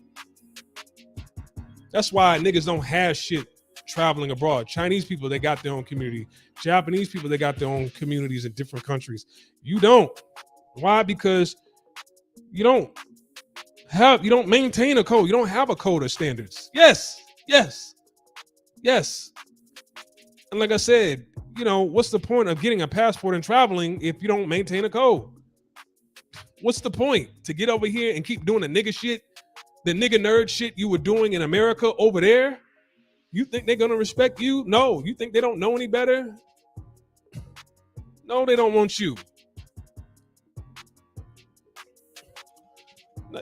That's why niggas don't have shit traveling abroad. Chinese people, they got their own community. Japanese people, they got their own communities in different countries. You don't. Why? Because you don't maintain a code. You don't have a code of standards. Yes. And like I said, you know, what's the point of getting a passport and traveling if you don't maintain a code? What's the point to get over here and keep doing the nigga shit, the nigga nerd shit you were doing in America over there? You think they're gonna respect you? No. You think they don't know any better? No, they don't want you.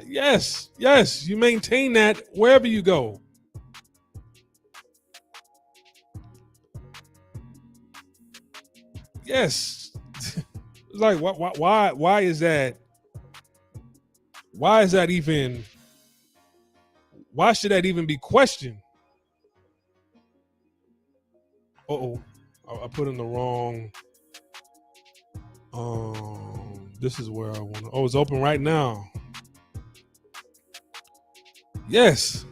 Yes, you maintain that wherever you go. Yes. It's like, why is that? Why is that even? Why should that even be questioned? I put in the wrong. This is where I want to. Oh, it's open right now. Yes.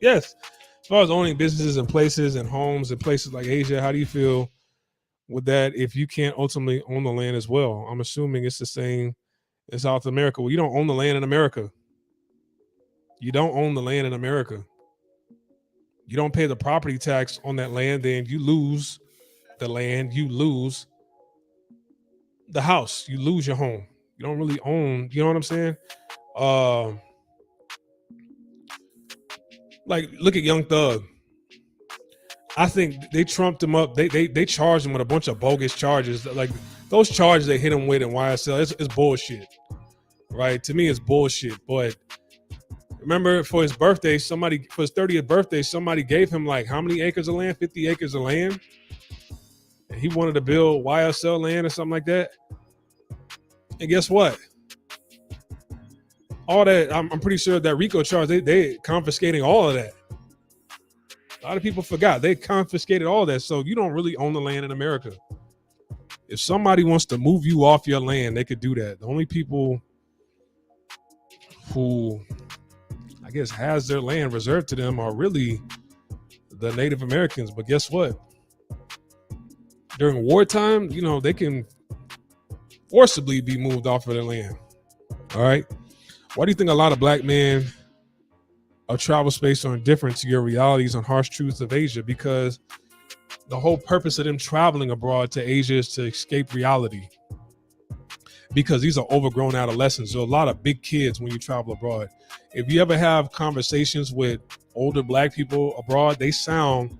Yes. As far as owning businesses and places and homes and places like Asia, how do you feel with that if you can't ultimately own the land as well? I'm assuming it's the same in South America. Well, you don't own the land in America. You don't own the land in America. You don't pay the property tax on that land, then you lose the land, you lose the house, you lose your home. You don't really own, you know what I'm saying? Like, look at Young Thug. I think they trumped him up. They charged him with a bunch of bogus charges. Like, those charges they hit him with in YSL, it's bullshit. Right? To me, it's bullshit. But Remember, for his birthday, for his 30th birthday, somebody gave him like how many acres of land? 50 acres of land. And he wanted to build YSL land or something like that. And guess what? All that, I'm pretty sure that RICO charge, they confiscating all of that. A lot of people forgot they confiscated all that. So you don't really own the land in America. If somebody wants to move you off your land, they could do that. The only people who, I guess, has their land reserved to them are really the Native Americans. But guess what? During wartime, they can forcibly be moved off of their land. All right. Why do you think a lot of black men of travel space are indifferent to your realities on harsh truths of Asia? Because the whole purpose of them traveling abroad to Asia is to escape reality. Because these are overgrown adolescents. There are a lot of big kids when you travel abroad. If you ever have conversations with older black people abroad, they sound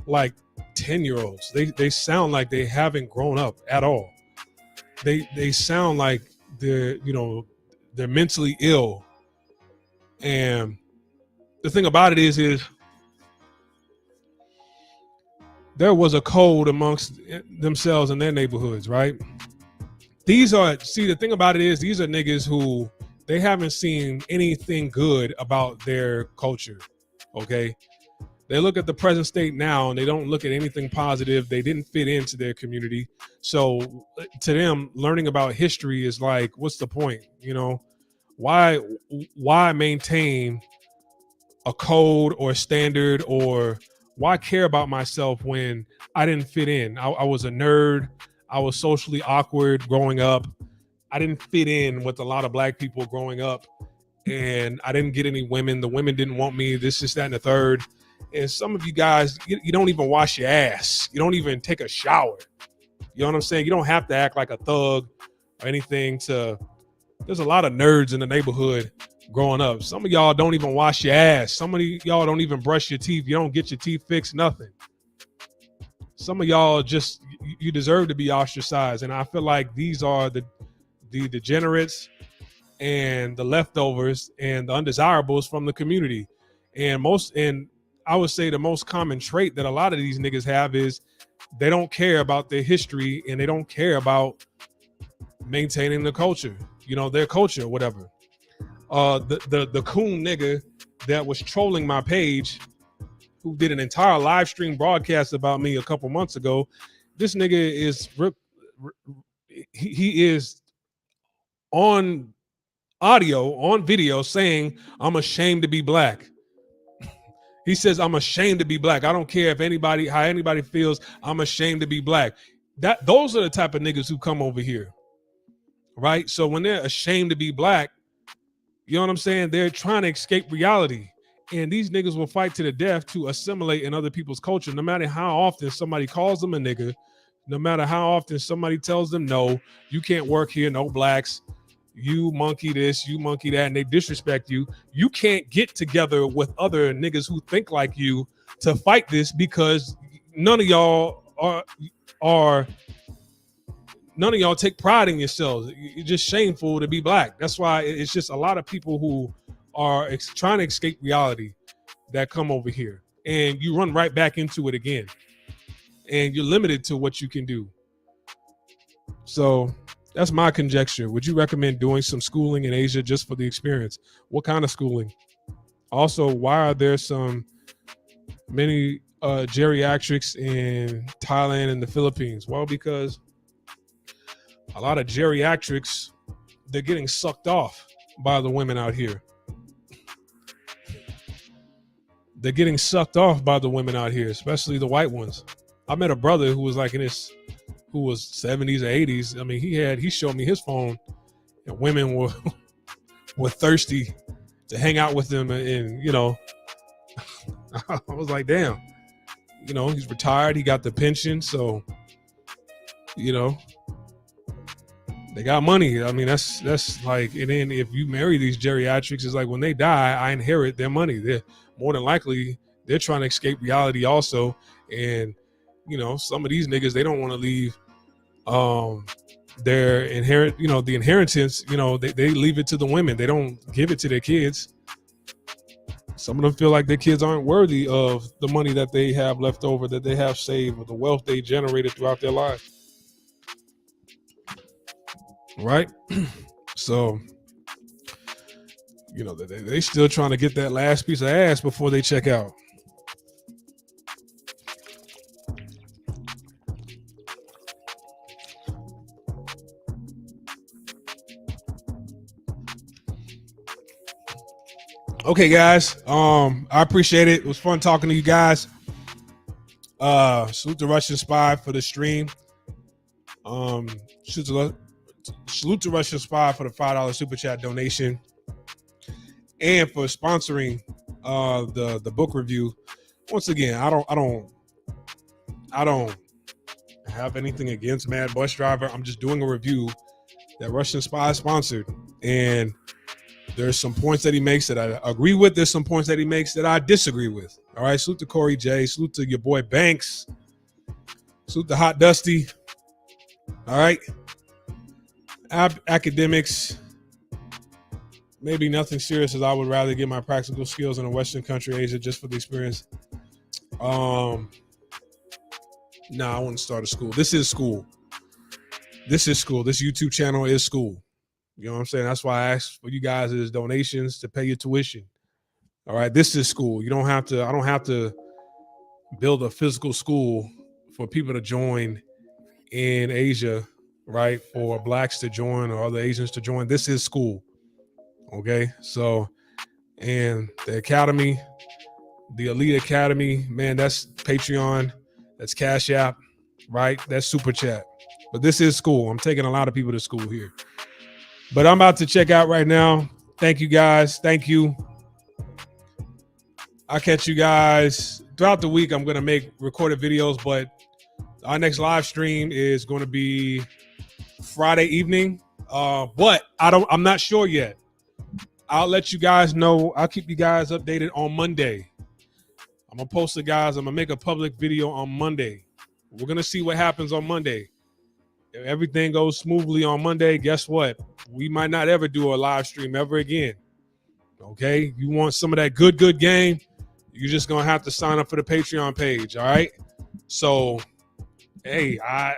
like 10-year-olds. They sound like they haven't grown up at all. They sound like they're mentally ill. And the thing about it is there was a code amongst themselves in their neighborhoods, right? The thing about it is these are niggas who they haven't seen anything good about their culture, okay? They look at the present state now and they don't look at anything positive. They didn't fit into their community. So to them, learning about history is like, what's the point? Why maintain a code or a standard, or why care about myself when I didn't fit in? I was a nerd. I was socially awkward growing up. I didn't fit in with a lot of black people growing up, and I didn't get any women. The women didn't want me, this, that, and the third. And some of you guys, you don't even wash your ass. You don't even take a shower. You know what I'm saying? You don't have to act like a thug or anything there's a lot of nerds in the neighborhood growing up. Some of y'all don't even wash your ass. Some of y'all don't even brush your teeth. You don't get your teeth fixed, nothing. Some of y'all you deserve to be ostracized. And I feel like these are the degenerates and the leftovers and the undesirables from the community. And I would say the most common trait that a lot of these niggas have is they don't care about their history and they don't care about maintaining the culture, their culture or whatever. The coon nigga that was trolling my page, who did an entire live stream broadcast about me a couple months ago, this nigga is he is on audio, on video, saying I'm ashamed to be black. He says I'm ashamed to be black. I don't care how anybody feels. I'm ashamed to be black. Those are the type of niggas who come over here, right? So when they're ashamed to be black, you know what I'm saying? They're trying to escape reality. And these niggas will fight to the death to assimilate in other people's culture, no matter how often somebody calls them a nigga, no matter how often somebody tells them, no, you can't work here, no blacks, you monkey this, you monkey that, and they disrespect you. You can't get together with other niggas who think like you to fight this, because none of y'all take pride in yourselves. It's just shameful to be black. That's why it's just a lot of people who are trying to escape reality that come over here, and you run right back into it again, and you're limited to what you can do. So that's my conjecture. Would you recommend doing some schooling in Asia just for the experience? What kind of schooling? Also, why are there many geriatrics in Thailand and the Philippines? Well, because a lot of geriatrics, they're getting sucked off by the women out here. They're getting sucked off by the women out here, especially the white ones. I met a brother who was who was 70s or 80s. I mean, he showed me his phone, and women were thirsty to hang out with him. And I was like, damn, he's retired. He got the pension. So, they got money. I mean, that's like, and then if you marry these geriatrics, it's like when they die, I inherit their money. They're more than likely, they're trying to escape reality also. And, some of these niggas, they don't want to leave their the inheritance, they leave it to the women. They don't give it to their kids. Some of them feel like their kids aren't worthy of the money that they have left over, that they have saved, or the wealth they generated throughout their lives. Right? So, you know, they still trying to get that last piece of ass before they check out. Okay, guys. I appreciate it. It was fun talking to you guys. Salute to Russian Spy for the stream. Salute to Russian Spy for the $5 super chat donation, and for sponsoring the book review. Once again, I don't have anything against Mad Bus Driver. I'm just doing a review that Russian Spy sponsored, and there's some points that he makes that I agree with. There's some points that he makes that I disagree with. All right. Salute to Corey J. Salute to your boy Banks. Salute to Hot Dusty. All right. Academics. Maybe nothing serious, as I would rather get my practical skills in a Western country, Asia, just for the experience. I wouldn't start a school. This is school. This is school. This YouTube channel is school. You know what I'm saying? That's why I asked for you guys as donations to pay your tuition. All right. This is school. I don't have to build a physical school for people to join in Asia, right? For blacks to join or other Asians to join. This is school. Okay. So, and the academy, the Elite Academy, man, that's Patreon. That's Cash App, right? That's Super Chat. But this is school. I'm taking a lot of people to school here. But I'm about to check out right now. Thank you, guys. Thank you. I'll catch you guys throughout the week. I'm going to make recorded videos, but our next live stream is going to be Friday evening. But I'm not sure yet. I'll let you guys know. I'll keep you guys updated on Monday. I'm going to post it, guys. I'm going to make a public video on Monday. We're going to see what happens on Monday. If everything goes smoothly on Monday, guess what? We might not ever do a live stream ever again. Okay? You want some of that good game? You're just going to have to sign up for the Patreon page, all right? So, hey, I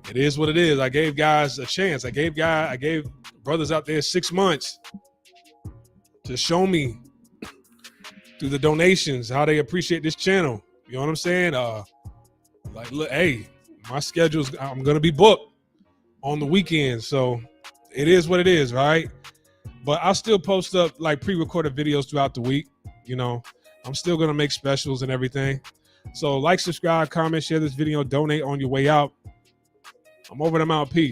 it is what it is. I gave guys a chance. I gave brothers out there 6 months to show me through the donations how they appreciate this channel. You know what I'm saying? Like, look, hey, my schedule's, I'm going to be booked on the weekend. So it is what it is, right? But I'll still post up like pre-recorded videos throughout the week. You know, I'm still going to make specials and everything. So like, subscribe, comment, share this video, donate on your way out. I'm over them out. Peace.